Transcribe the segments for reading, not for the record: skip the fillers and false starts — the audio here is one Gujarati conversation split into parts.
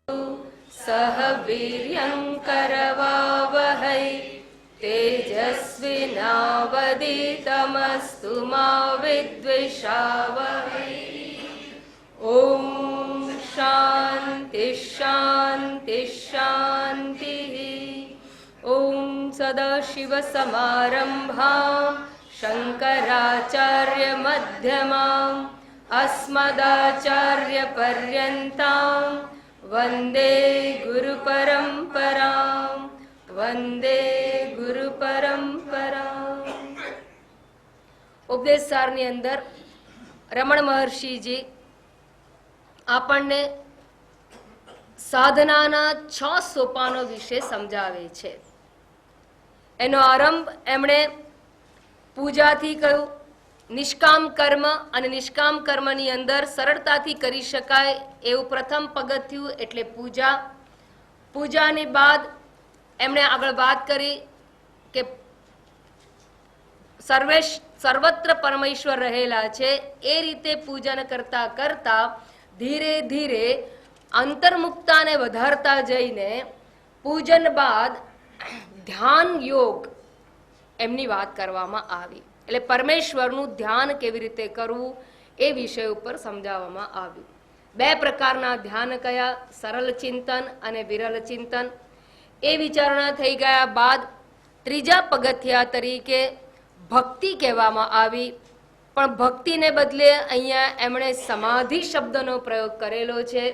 सह वीर्यं करवावहै तेजस्विनावधीतमस्तु मा विद्विषावहै। ओम शांति शांति शांति। ओम सदाशिव समारंभां शंकराचार्य मध्यमाम् अस्मदाचार्य पर्यन्तां वंदे गुरु परंपरां वंदे गुरु परंपरां। उपदेश साરની અંદર રમણ મહર્ષિજી આપણને સાધનાના 6 સોપાનો વિશે સમજાવે છે. એનો આરંભ એમણે પૂજાથી કર્યો. નિષ્કામ કર્મ અને નિષ્કામ કર્મની અંદર સરળતાથી કરી શકાય એવું પ્રથમ પગથિયું એટલે પૂજા. પૂજાની બાદ એમણે આગળ વાત કરી કે સર્વત્ર પરમેશ્વર રહેલા છે. એ રીતે પૂજન કરતા કરતા ધીરે ધીરે અંતર્મુક્તાને વધારતા જઈને પૂજન બાદ ધ્યાન યોગ એમની વાત કરવામાં આવી. એટલે પરમેશ્વરનું ધ્યાન કેવી રીતે કરવું એ વિષય ઉપર સમજાવવામાં આવ્યું. 2 પ્રકારના ધ્યાન કયા? સરળ ચિંતન અને વિરલ ચિંતન. એ વિચારણા થઈ ગયા બાદ ત્રીજા પગથિયા તરીકે ભક્તિ કહેવામાં આવી. પણ ભક્તિને બદલે અહીંયા એમણે સમાધિ શબ્દનો પ્રયોગ કરેલો છે.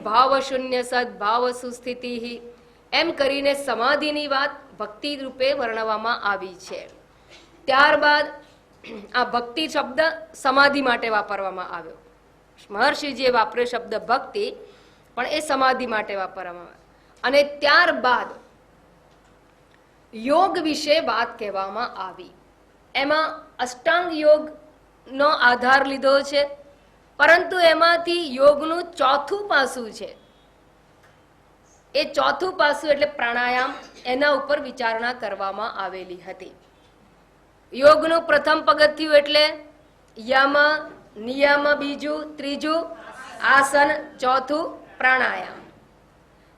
ભાવ શૂન્ય સદભાવ સુસ્થિતિ એમ કરીને સમાધિની વાત ભક્તિ રૂપે વર્ણવવામાં આવી છે. ત્યારબાદ આ ભક્તિ શબ્દ સમાધિ માટે વાપરવામાં આવ્યો. મહર્ષિજીએ વાપર્યો શબ્દ ભક્તિ, પણ એ સમાધિ માટે વાપરવામાં આવ્યો. અને ત્યારબાદ યોગ વિશે વાત કહેવામાં આવી. એમાં અષ્ટાંગ યોગનો આધાર લીધો છે, પરંતુ એમાંથી યોગનું ચોથું પાસું છે. એ ચોથું પાસું એટલે પ્રાણાયામ, એના ઉપર વિચારણા કરવામાં આવેલી હતી. યોગનું પ્રથમ પગથિયું એટલે યમ નિયમ, બીજું, ત્રીજું આસન, ચોથું પ્રાણાયામ.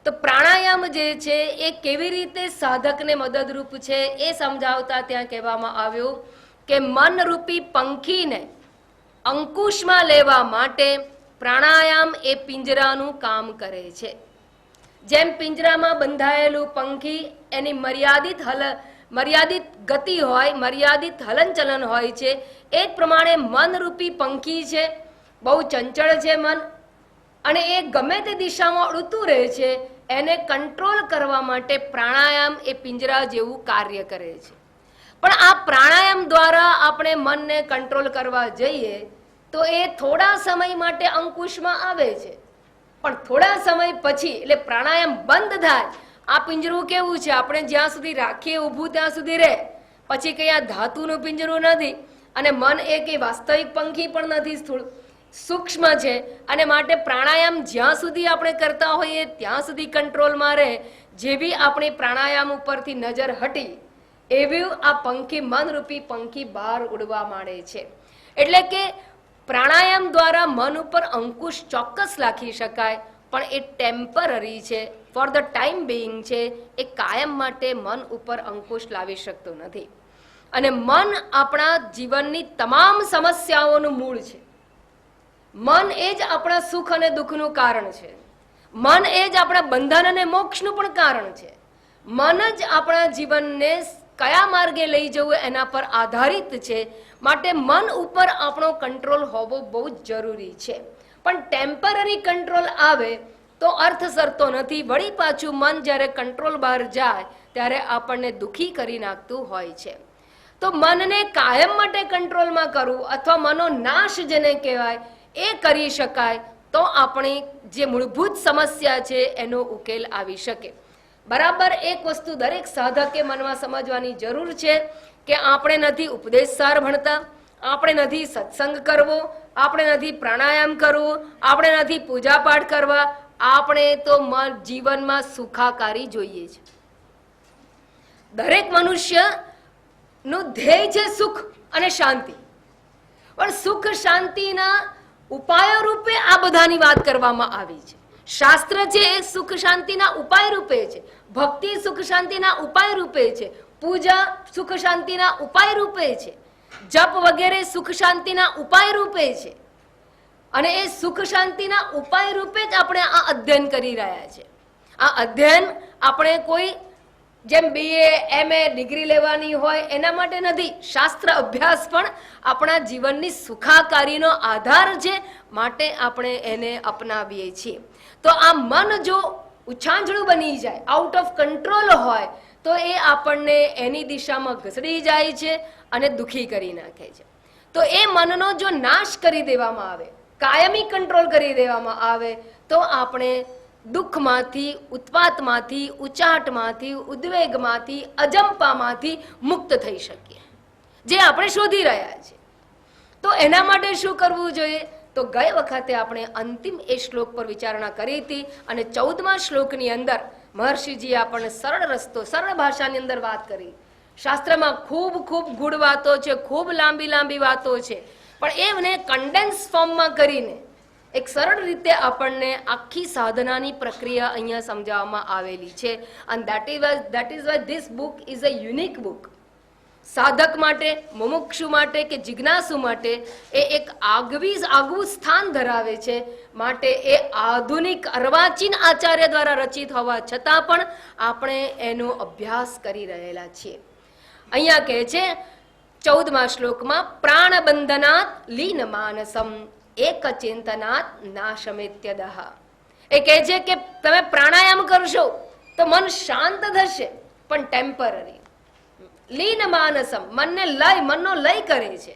તો પ્રાણાયામ જે છે એ કેવી રીતે સાધકને મદદરૂપ છે એ સમજાવતા ત્યાં કહેવામાં આવ્યું કે મનરૂપી પંખીને અંકુશમાં લેવા માટે પ્રાણાયામ એ પિંજરાનું કામ કરે છે. જેમ પિંજરામાં બંધાયેલું પંખી એની મર્યાદિત ગતિ હોય, મર્યાદિત હલનચલન હોય છે, એ જ પ્રમાણે મનરૂપી પંખી છે. બહુ ચંચળ છે મન, અને એ ગમે તે દિશામાં ઉડતું રહે છે. એને કંટ્રોલ કરવા માટે પ્રાણાયામ એ પિંજરા જેવું કાર્ય કરે છે. પણ આ પ્રાણાયામ દ્વારા આપણે મનને કંટ્રોલ કરવા જઈએ તો એ થોડા સમય માટે અંકુશમાં આવે છે, પણ થોડા સમય પછી એટલે પ્રાણાયામ બંધ થાય. આ પિંજરું કેવું છે, આપણે જ્યાં સુધી રાખીએ ઊભું ત્યાં સુધી રહે, પછી કંઈ આ ધાતુનું પિંજરું નથી. અને મન એ કંઈ વાસ્તવિક પંખી પણ નથી, સ્થૂળ સૂક્ષ્મ છે. અને માટે પ્રાણાયામ જ્યાં સુધી આપણે કરતા હોઈએ ત્યાં સુધી કંટ્રોલમાં રહે. જેવી આપણી પ્રાણાયામ ઉપરથી નજર હટી એવી આ પંખી, મનરૂપી પંખી બહાર ઉડવા માંડે છે. એટલે કે પ્રાણાયામ દ્વારા મન ઉપર અંકુશ ચોક્કસ રાખી શકાય, પણ એ ટેમ્પરરી છે, ફોર ધ ટાઈમ બિંગ છે. એ કાયમ માટે મન ઉપર અંકુશ લાવી શકતો નથી. અને મન આપણા જીવનની તમામ સમસ્યાઓનું મૂળ છે. મન એ જ આપણા સુખ અને દુઃખનું કારણ છે. મન એ જ આપણા બંધન અને મોક્ષનું પણ કારણ છે. મન જ આપણા જીવનને કયા માર્ગે લઈ જવું એના પર આધારિત છે. માટે મન ઉપર આપણો કંટ્રોલ હોવો બહુ જ જરૂરી છે. પણ ટેમ્પરરી કંટ્રોલ આવે તો અર્થ સરતો નથી. વળી પાછું મન જ્યારે કંટ્રોલ બહાર જાય ત્યારે આપણને દુઃખી કરી નાખતું હોય છે. તો મનને કાયમ માટે કંટ્રોલમાં કરવું અથવા મનો નાશ જેને કહેવાય એ કરી શકાય તો આપણી જે મૂળભૂત સમસ્યા છે એનો ઉકેલ આવી શકે. બરાબર એક વસ્તુ દરેક સાધકે મનમાં સમજવાની જરૂર છે કે આપણે નથી ઉપદેશસાર ભણતા, આપણે નથી સત્સંગ કરવો, આપણે નથી પ્રાણાયામ કરવું, આપણે નથી પૂજાપાઠ કરવા, આપણે તો જીવનમાં સુખાકારી જોઈએ છે. દરેક મનુષ્યનું ધ્યેય છે સુખ અને શાંતિ, પણ સુખ શાંતિના ઉપાયો રૂપે આ બધાની વાત કરવામાં આવી છે. શાસ્ત્ર છે એ સુખ શાંતિના ઉપાય રૂપે છે, ભક્તિ સુખ શાંતિના ઉપાય રૂપે છે, પૂજા સુખ શાંતિના ઉપાય રૂપે છે, જપ વગેરે સુખ શાંતિના ઉપાય રૂપે છે. અને એ સુખ શાંતિના ઉપાય રૂપે જ આપણે આ અધ્યયન કરી રહ્યા છે. આ અધ્યયન આપણે કોઈ જેમ BA MA ડિગ્રી લેવાની હોય એના માટે નથી. શાસ્ત્ર અભ્યાસ પણ આપણા જીવનની સુખાકારીનો આધાર છે, માટે આપણે એને અપનાવીએ છીએ. તો આ મન જો ઉછાંચળું બની જાય, આઉટ ઓફ કંટ્રોલ હોય, તો એ આપણને એની દિશામાં ઘસડી જાય છે અને દુઃખી કરી નાખે છે. તો એ મનનો જો નાશ કરી દેવામાં આવે, કાયમી કંટ્રોલ કરી દેવામાં આવે, તો આપણે દુઃખમાંથી, ઉત્પાતમાંથી, ઉચાટમાંથી, ઉદ્વેગમાંથી, અજંપામાંથી મુક્ત થઈ શકીએ, જે આપણે શોધી રહ્યા છીએ. તો એના માટે શું કરવું જોઈએ? તો ગઈ વખતે આપણે અંતિમ એ શ્લોક પર વિચારણા કરી હતી અને 14મા શ્લોકની અંદર મહર્ષિજીએ આપણને સરળ રસ્તો, સરળ ભાષાની અંદર વાત કરી. શાસ્ત્રમાં ખૂબ ખૂબ ગૂઢ વાતો છે, ખૂબ લાંબી લાંબી વાતો છે, પણ એમને કન્ડેન્સ ફોર્મમાં કરીને એક સરળ રીતે આપણને આખી સાધનાની પ્રક્રિયા અહીંયા સમજાવવામાં આવેલી છે. અને that is why this book is a unique book. સાધક માટે, મુમુક્ષુ માટે કે જિજ્ઞાસુ માટે એ એક આગવું સ્થાન ધરાવે છે. માટે એ આધુનિક અર્વાચીન આચાર્ય દ્વારા રચિત હોવા છતાં પણ આપણે એનો અભ્યાસ કરી રહેલા છીએ. અહીંયા કહે છે 14મા શ્લોકમાં, પ્રાણબંધનાત લીન માનસમ એક ચિંતનાત નાશમેત્યદઃ. એ કહે છે કે તમે પ્રાણાયામ કરશો તો મન શાંત થશે, પણ ટેમ્પરરી. લીન માનસમ, મનનો લય કરે છે.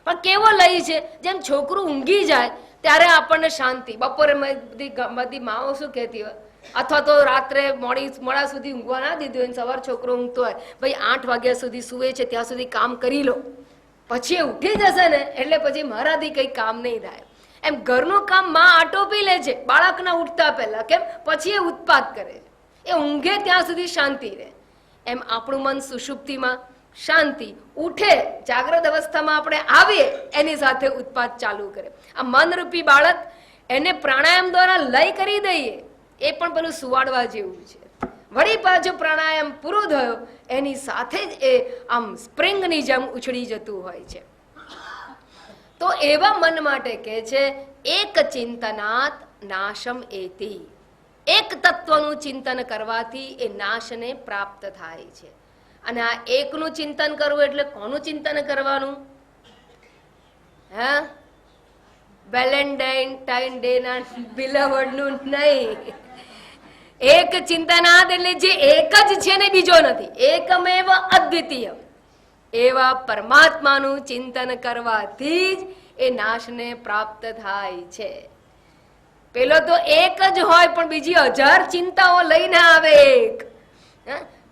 પણ કેવો લય છે? જેમ છોકરું ઊંઘી જાય ત્યારે આપણને શાંતિ. બપોરે બધી માઓ શું કહેતી હોય, અથવા તો રાત્રે મોડા સુધી ઊંઘવા ના દીધું હોય, સવાર છોકરો ઊંઘતો હોય, ભાઈ 8 વાગ્યા સુધી સૂવે છે ત્યાં સુધી કામ કરી લો, પછી ઉઠી જશે ને એટલે પછી મારાથી કંઈ કામ નહીં થાય. એમ ઘરનું કામ માં આટોપી લે છે બાળકના ઉઠતા પહેલા. કેમ? પછી એ ઉત્પાદ કરે છે, એ ઊંઘે ત્યાં સુધી શાંતિ રહે. એમ આપણું મન સુષુપ્તિમાં શાંતિ, ઉઠે જાગ્રત અવસ્થામાં આપણે આવીએ એની સાથે ઉત્પાદ ચાલુ કરે. આ મનરૂપી બાળક, એને પ્રાણાયામ દ્વારા લય કરી દઈએ, એ પણ પેલું સુવાડવા જેવું છે. વળી પાછું પ્રાણાયામ પૂરો થયો એની સાથે જ એ આમ સ્પ્રિંગની જેમ ઉછળી જતું હોય છે. તો એવા મન માટે કહે છે એક ચિંતનાત નાશમ એતિ. એક તત્વનું ચિંતન કરવાથી એ નાશને પ્રાપ્ત થાય છે. અને આ એકનું ચિંતન કરવું એટલે કોનું ચિંતન કરવાનું? હા, વેલેન્ટાઇન ડે ના બિલવડનું નહીં. એક ચિંતનાદ એટલે જે એક જ છે ને બીજો નથી, એકમેવ અદ્વિતીય એવા પરમાત્માનું ચિંતન કરવાથી જ એ નાશને પ્રાપ્ત થાય છે. પેલો તો એક જ હોય પણ બીજી 1000 ચિંતાઓ લઈને આવે. એક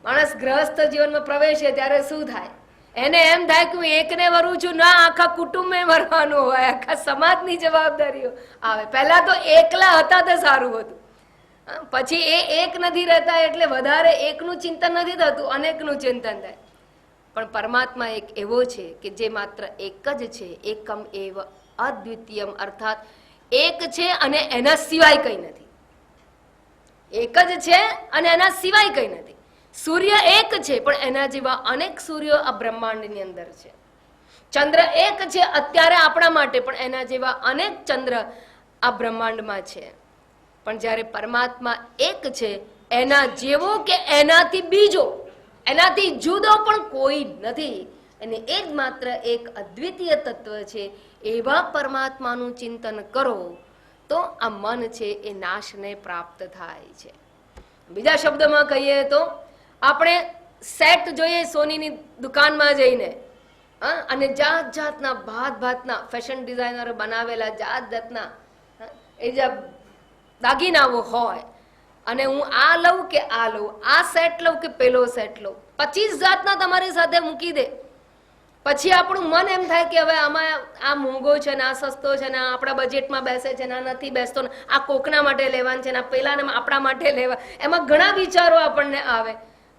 માણસ ગ્રહસ્થ જીવનમાં પ્રવેશે ત્યારે શું થાય? એને એમ થાય કે હું એકને વરું છું, ના આખા કુટુંબને વરવાનું હોય, આખા સમાજની જવાબદારીઓ આવે. પહેલા તો એકલા હતા તો સારું હતું, પછી એ એક નથી રહેતા એટલે વધારે એકનું ચિંતન નથી થતું, અનેકનું ચિંતન થાય. પણ પરમાત્મા એક એવો છે કે જે માત્ર એક જ છે, એકમ એવ અદ્વિતીયમ, અર્થાત એક છે અને એના સિવાય કંઈ નથી. એક જ છે અને એના સિવાય કંઈ નથી. સૂર્ય એક છે પણ એના જેવા અનેક સૂર્યો આ બ્રહ્માંડની અંદર છે. ચંદ્ર એક છે અત્યારે આપણા માટે, પણ એના જેવા અનેક ચંદ્ર આ બ્રહ્માંડમાં છે. પણ જ્યારે પરમાત્મા એક છે, એના જેવો કે એનાથી બીજો, એનાથી જુદો પણ કોઈ નથી, અને એ જ માત્ર એક અદ્વિતીય તત્વ છે. એવા પરમાત્માનું ચિંતન કરો તો આ મન છે એ નાશને પ્રાપ્ત થાય છે. બીજા શબ્દમાં કહીએ તો આપણે સેટ જોઈએ સોનીની દુકાનમાં જઈને, અને જાત જાતના ભાતના ફેશન ડિઝાઇનરો બનાવેલા જાત જાતના એ જે દાગીનાઓ હોય, અને હું આ લઉં કે આ લઉં, આ સેટ લઉં કે પેલો સેટ લઉં, 25 જાતના તમારી સાથે મૂકી દે. પછી આપણું મન એમ થાય કે હવે આમાં આ મોંઘો છે ને, આ સસ્તો છે ને, આપણા બજેટમાં બેસે છે ને, આ નથી બેસતો ને, આ કોકના માટે લેવાનું છે ને, પેલાને આપણા માટે લેવા. એમાં ઘણા વિચારો આપણને આવે.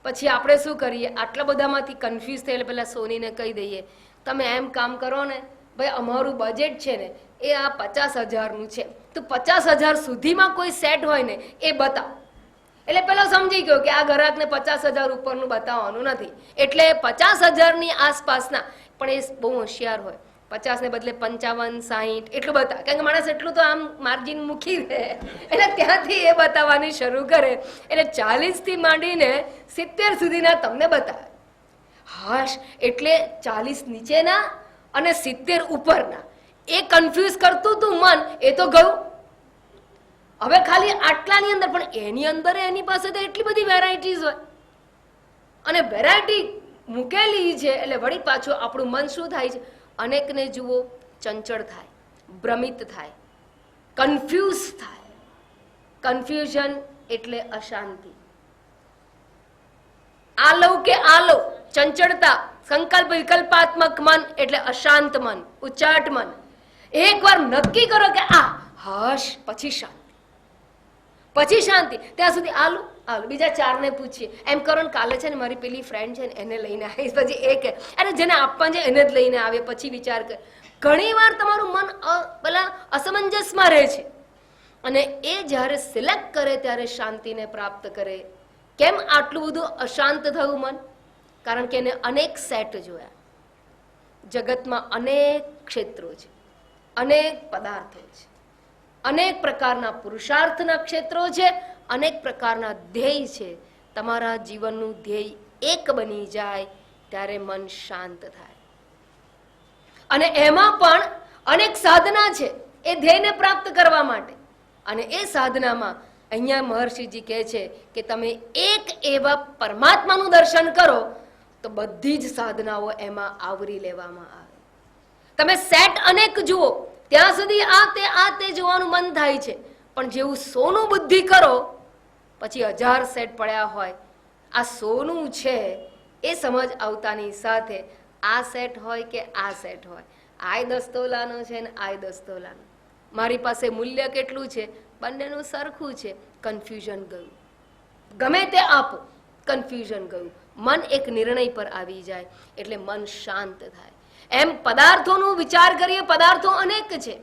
પછી આપણે શું કરીએ? આટલા બધામાંથી કન્ફ્યુઝ થયેલા પેલા સોનીને કહી દઈએ, તમે એમ કામ કરો ને, ભાઈ અમારું બજેટ છે ને એ આ 50,000નું છે, તો 50,000 સુધીમાં કોઈ સેટ હોય ને એ બતાવ. એટલે પેલો સમજી ગયો કે આ ગ્રાહકને 50,000 ઉપરનું બતાવવાનું નથી, એટલે 50,000ની આસપાસના, પણ એ બહુ હોશિયાર હોય, 50 ને બદલે 55, 60 એટલું બતાવે, કારણ કે માણસ એટલું તો આમ માર્જિન મૂકી દે, એટલે ત્યાંથી એ બતાવવાની શરૂ કરે, એટલે 40 થી માંડીને 70 સુધીના તમને બતાવે. હાશ, એટલે 40 નીચેના અને 70 ઉપરના એ કન્ફ્યુઝ કરતું તું મન, એ તો ગયું. હવે ખાલી આટલાની અંદર, પણ એની અંદર એની પાસે તો એટલી બધી વેરાયટીઝ હોય, અને વેરાયટી મૂકેલી છે એટલે વળી પાછું આપણું મન શું થાય છે, અનેકને જુઓ ચંચળ થાય, ભ્રમિત થાય, કન્ફ્યુઝ થાય. કન્ફ્યુઝન એટલે અશાંતિ. આ લઉં કે આ લઉં, ચંચળતા, સંકલ્પ વિકલ્પાત્મક મન એટલે અશાંત મન, ઉચાટ મન. એકવાર નક્કી કરો કે આ, હશ, પછી શાંતિ, પછી શાંતિ. ત્યાં સુધી આલું આલું, બીજા 4ને પૂછીએ, એમ કરો ને કાલે છે ને મારી પેલી ફ્રેન્ડ છે ને એને લઈને આવીશ, પછી એ કે અરે જેને આપવા છે એને જ લઈને આવે, પછી વિચાર કર. ઘણી વાર તમારું મન પેલા અસમંજસમાં રહે છે, અને એ જ્યારે સિલેક્ટ કરે ત્યારે શાંતિને પ્રાપ્ત કરે. કેમ આટલું બધું અશાંત થયું મન? કારણ કે એને અનેક સેટ જોયા. જગતમાં અનેક ક્ષેત્રો છે, અનેક પદાર્થો છે, અનેક પ્રકારના પુરુષાર્થના ક્ષેત્રો છે, અનેક પ્રકારના ધ્યેય છે. તમારા જીવનનું ધ્યેય એક બની જાય ત્યારે મન શાંત થાય. અને એમાં પણ અનેક સાધના છે એ ધ્યેયને પ્રાપ્ત કરવા માટે. અને એ સાધનામાં અહીંયા મહર્ષિજી કહે છે કે તમે એક એવા પરમાત્માનું દર્શન કરો તો બધી જ સાધનાઓ એમાં આવરી લેવામાં આવે. તમે સેટ અનેક જુઓ ત્યાં સુધી આ તે જોવાનું મન થાય છે, પણ જેવું સોનું બુદ્ધિ કરો પછી 1000 સેટ પડ્યા હોય, આ સોનું છે એ સમજ આવતાની સાથે આ સેટ હોય કે આ સેટ હોય, આય 10 તોલાનો છે ને આય 10 તોલાનો, મારી પાસે મૂલ્ય કેટલું છે, બંનેનું સરખું છે, કન્ફ્યુઝન ગયું. ગમે તે આપો, કન્ફ્યુઝન ગયું. મન એક નિર્ણય પર આવી જાય એટલે મન શાંત થાય. એમ પદાર્થોનો વિચાર કરીએ, પદાર્થો અનેક છે,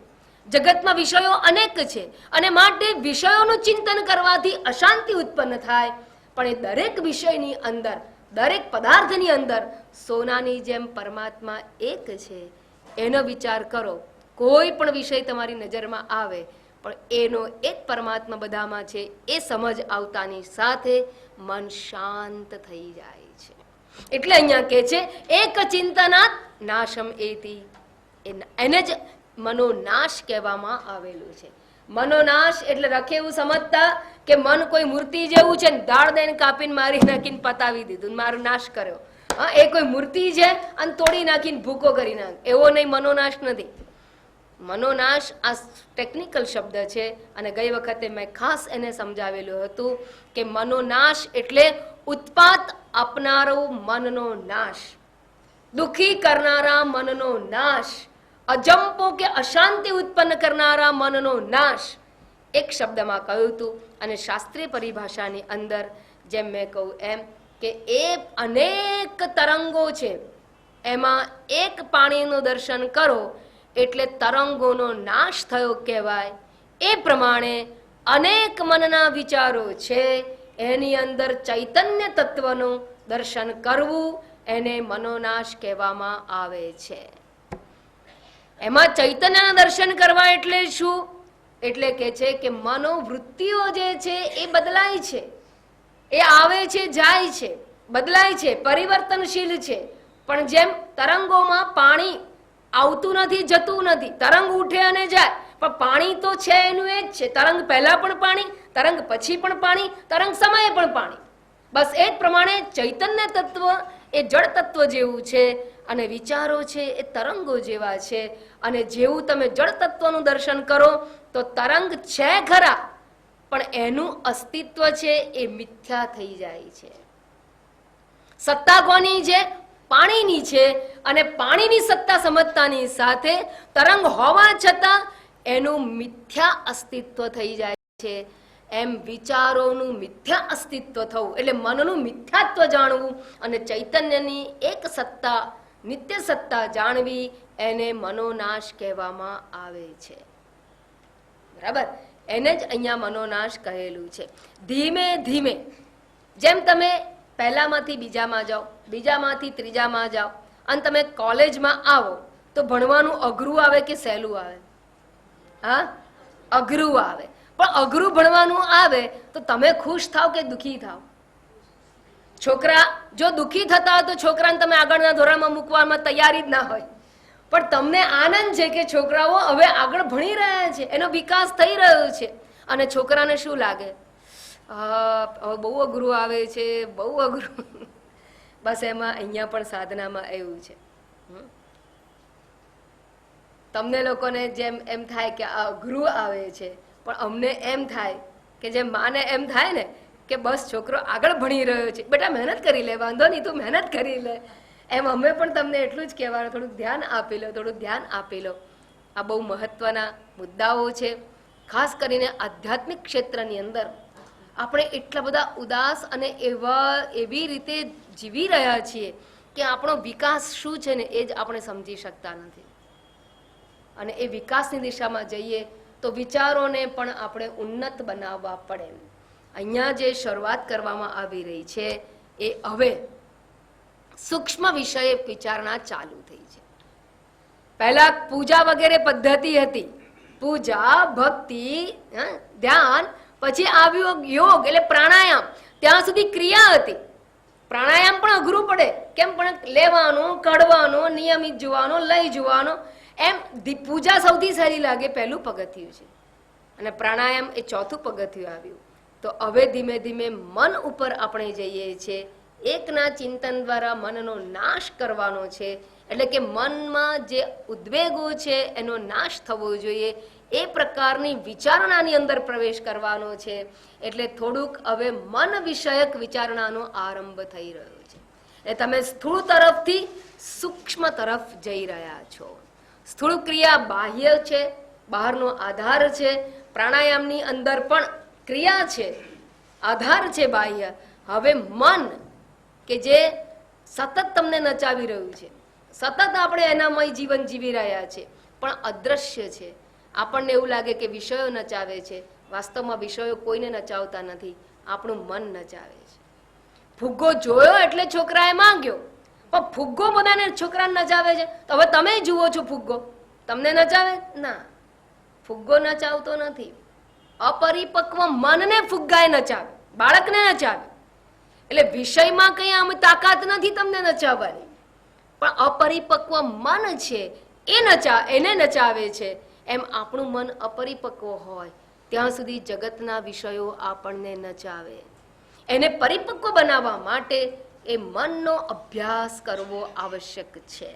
જગતમાં વિષયો અનેક છે, અને માટે વિષયોનું ચિંતન કરવાથી અશાંતિ ઉત્પન્ન થાય. પણ એ દરેક વિષયની અંદર, દરેક પદાર્થની અંદર સોનાની જેમ પરમાત્મા એક છે, એનો વિચાર કરો. કોઈ પણ વિષય તમારી નજરમાં આવે પણ એનો એક પરમાત્મા બધામાં છે એ સમજ આવતાની સાથે મન શાંત થઈ જાય છે. એટલે અહીંયા કહે છે એક ચિંતનાત નાશમ એતિ, એને જ મનોનાશ કહેવામાં આવેલું છે. મનોનાશ એટલે રખે એવું સમજતા કે મન કોઈ મૂર્તિ જેવું છે ને, દાળ દઈને કાપીને મારી નાખીને પતાવી દીધું, મારો નાશ કર્યો. હા, એ કોઈ મૂર્તિ છે અને તોડી નાખીને ભૂકો કરી નાખ, એવો નહીં, મનોનાશ નથી. મનોનાશ આ ટેકનિકલ શબ્દ છે, અને ગઈ વખતે મેં ખાસ એને સમજાવેલું હતું કે મનોનાશ એટલે ઉત્પાત આપનારો મનનો નાશ, દુઃખી કરનારા મનનો નાશ, અજંપો કે અશાંતિ ઉત્પન્ન કરનારા મનનો નાશ. એક શબ્દમાં કહ્યું હતું. અને શાસ્ત્રીય પરિભાષાની અંદર જેમ મેં કહું એમ કે એ અનેક તરંગો છે, એમાં એક પાણીનું દર્શન કરો એટલે તરંગોનો નાશ થયો કહેવાય. એ પ્રમાણે અનેક મનના વિચારો છે, એની અંદર ચૈતન્ય તત્વનું દર્શન કરવું એને મનોનાશ કહેવામાં આવે છે. એમાં ચૈતન્યના દર્શન કરવા એટલે શું? એટલે કે છે કે મનોવૃત્તિઓ જે છે એ બદલાય છે, એ આવે છે, જાય છે, બદલાય છે, પરિવર્તનશીલ છે. પણ જેમ તરંગોમાં પાણી આવતું નથી, જતું નથી, તરંગ ઉઠે અને જાય, પણ પાણી તો છે એનું એ જ છે. તરંગ પહેલા પણ પાણી, તરંગ પછી પણ પાણી, તરંગ સમયે પણ પાણી. બસ એ જ પ્રમાણે ચૈતન્ય તત્વ એ જળ તત્વ જેવું છે, અને વિચારો છે એ તરંગો જેવા છે. અને જેવું તમે જળ તત્વનું દર્શન કરો તો તરંગ છે ખરા, પણ એનું અસ્તિત્વ છે એ મિથ્યા થઈ જાય છે. સત્તા કોની છે? પાણીની છે. અને પાણીની સત્તા સમજતાની સાથે તરંગ હોવા છતાં એનું મિથ્યા અસ્તિત્વ થઈ જાય છે. એમ વિચારોનું મિથ્યા અસ્તિત્વ થવું એટલે મનનું મિથ્યાત્વ જાણવું, અને ચૈતન્યની એક સત્તા, નિત્ય સત્તા જાણવી, એને મનોનાશ કહેવામાં આવે છે. બરાબર, એને જ અહીંયા મનોનાશ કહેલું છે. ધીમે ધીમે જેમ તમે પહેલામાંથી બીજામાં જાઓ, બીજામાંથી ત્રીજામાં જાઓ અને તમે કોલેજમાં આવો તો ભણવાનું અઘરું આવે કે સહેલું આવે? હા, અઘરું આવે. પણ અઘરું ભણવાનું આવે તો તમે ખુશ થાવ કે દુઃખી થાવ? છોકરા જો દુઃખી થતા હોય તો છોકરાને તમે આગળના ધોરણમાં મૂકવામાં તૈયારી જ ના હોય. પણ તમને આનંદ છે કે છોકરાઓ હવે આગળ ભણી રહ્યા છે, એનો વિકાસ થઈ રહ્યો છે. અને છોકરાને શું લાગે? હવે બહુ અઘરું આવે છે, બહુ અઘરું. બસ એમાં અહીંયા પણ સાધનામાં એવું છે. તમને લોકોને જેમ એમ થાય કે આ અઘરું આવે છે, પણ અમને એમ થાય કે જેમ માને એમ થાય ને કે બસ છોકરો આગળ ભણી રહ્યો છે, બેટા મહેનત કરી લે, વાંધો નહીં, તું મહેનત કરી લે. એમ અમે પણ તમને એટલું જ કહેવાનું, થોડુંક ધ્યાન આપી લો, થોડુંક ધ્યાન આપી લો. આ બહુ મહત્વના મુદ્દાઓ છે. ખાસ કરીને આધ્યાત્મિક ક્ષેત્રની અંદર આપણે એટલા બધા ઉદાસ અને એવી રીતે જીવી રહ્યા છીએ કે આપણો વિકાસ શું છે ને એ જ આપણે સમજી શકતા નથી. અને એ વિકાસની દિશામાં જઈએ તો વિચારોને પણ આપણે ઉન્નત બનાવવા પડે. અહીંયા જે શરૂઆત કરવામાં આવી રહી છે એ હવે સૂક્ષ્મ વિષય વિચારણા ચાલુ થઈ છે. પહેલા પૂજા વગેરે પદ્ધતિ હતી, પૂજા, ભક્તિ, ધ્યાન, પછી આવ્યું યોગ એટલે પ્રાણાયામ, ત્યાં સુધી ક્રિયા હતી. પ્રાણાયામ પણ અઘરું પડે, કેમ? પણ લેવાનું, કાઢવાનું, નિયમિત જોવાનું, લઈ જોવાનું, એમ પૂજા સૌથી સહેલી લાગે, પહેલું પગથિયું છે. અને પ્રાણાયામ એ ચોથું પગથિયું આવ્યું. તો હવે ધીમે ધીમે મન ઉપર આપણે જઈએ છીએ. એકના ચિંતન દ્વારા મનનો નાશ કરવાનો છે. એટલે કે મનમાં જે ઉદ્વેગો છે એનો નાશ થવો જોઈએ, એ પ્રકારની વિચારણાની અંદર પ્રવેશ કરવાનો છે. એટલે થોડુંક હવે મન વિષયક વિચારણાનો આરંભ થઈ રહ્યો છે. એટલે તમે સ્થૂળ તરફથી સૂક્ષ્મ તરફ જઈ રહ્યા છો. સ્થૂળ ક્રિયા બાહ્ય છે, બહારનો આધાર છે. પ્રાણાયામની અંદર પણ ક્રિયા છે, આધાર છે બાહ્ય. હવે મન કે જે સતત તમને નચાવી રહ્યું છે, સતત આપણે એનામય જીવન જીવી રહ્યા છે, પણ અદ્રશ્ય છે. આપણને એવું લાગે કે વિષયો નચાવે છે, વાસ્તવમાં વિષયો કોઈને નચાવતા નથી, આપણું મન નચાવે છે. ફુગ્ગો જોયો એટલે છોકરાએ માંગ્યો, પણ ફુગ્ગો બધાને છોકરાને નચાવે છે. તો હવે તમે જુઓ છો ફુગ્ગો, તમને નચાવે? ના, ફુગ્ગો નચાવતો નથી. અપરિપક્વ મનને ફુગ્ગાએ નચાવે, બાળકને નચાવે. એટલે વિષયમાં કઈ આમ તાકાત નથી તમને નચાવવાની, પણ અપરિપક્વ મન છે એને નચાવે છે. એમ આપણું મન અપરિપક્વ હોય ત્યાં સુધી જગતના વિષયો આપણને નચાવે. એને પરિપક્વ બનાવવા માટે એ મનનો અભ્યાસ કરવો આવશ્યક છે.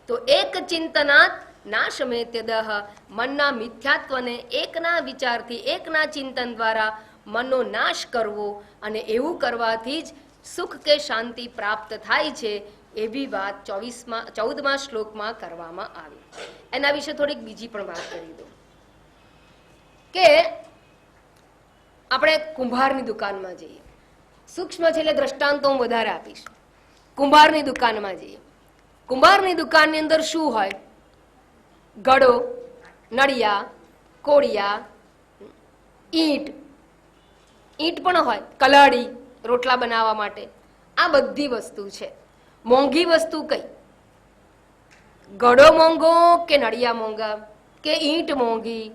તો એક ચિંતનાત નાશમેત્યદઃ, મનના મિથ્યાત્વને એકના વિચારથી, એકના ચિંતન દ્વારા મનનો નાશ કરવો, અને એવું કરવાથી જ સુખ કે શાંતિ પ્રાપ્ત થાય છે. એવી વાત 14મા શ્લોકમાં કરવામાં આવી. એના વિશે થોડીક બીજી પણ વાત કરી દઉં કે આપણે કુંભારની દુકાનમાં જઈએ. સૂક્ષ્મ છે એટલે દ્રષ્ટાંતો હું વધારે આપીશ. કુંભારની દુકાનમાં જઈએ. કુંભારની દુકાનની અંદર શું હોય? ગળો, નળિયા, કોળિયા, ઈંટ પણ હોય, કલાડી રોટલા બનાવવા માટે. આ બધી વસ્તુ છે. મોંઘી વસ્તુ કઈ? ગળો મોંઘો કે નળિયા મોંઘા, કે ઈંટ મોંઘી,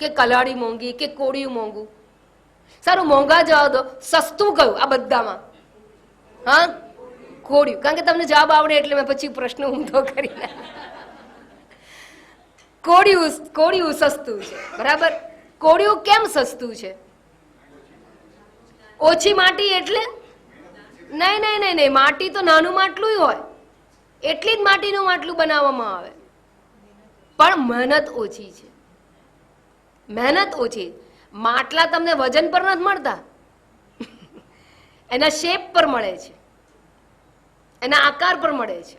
કે કલાડી મોંઘી, કે કોળિયું મોંઘું? સારું, મોંઘા જવાબ દો. સસ્તું કયું આ બધામાં? હા, કોળિયું. કારણ કે તમને જવાબ આવડે એટલે મેં પછી પ્રશ્ન ઊંધો કરી કોળિયું સસ્તું છે. બરાબર. કોળિયું કેમ સસ્તું છે? ઓછી માટી એટલે? નહીં, માટી તો નાનું માટલું હોય, એટલી જ માટીનું માટલું બનાવવામાં આવે, પણ મહેનત ઓછી છે. મહેનત ઓછી. માટલા તમને વજન પર નથી મળતા, એના શેપ પર મળે છે, એના આકાર પર મળે છે.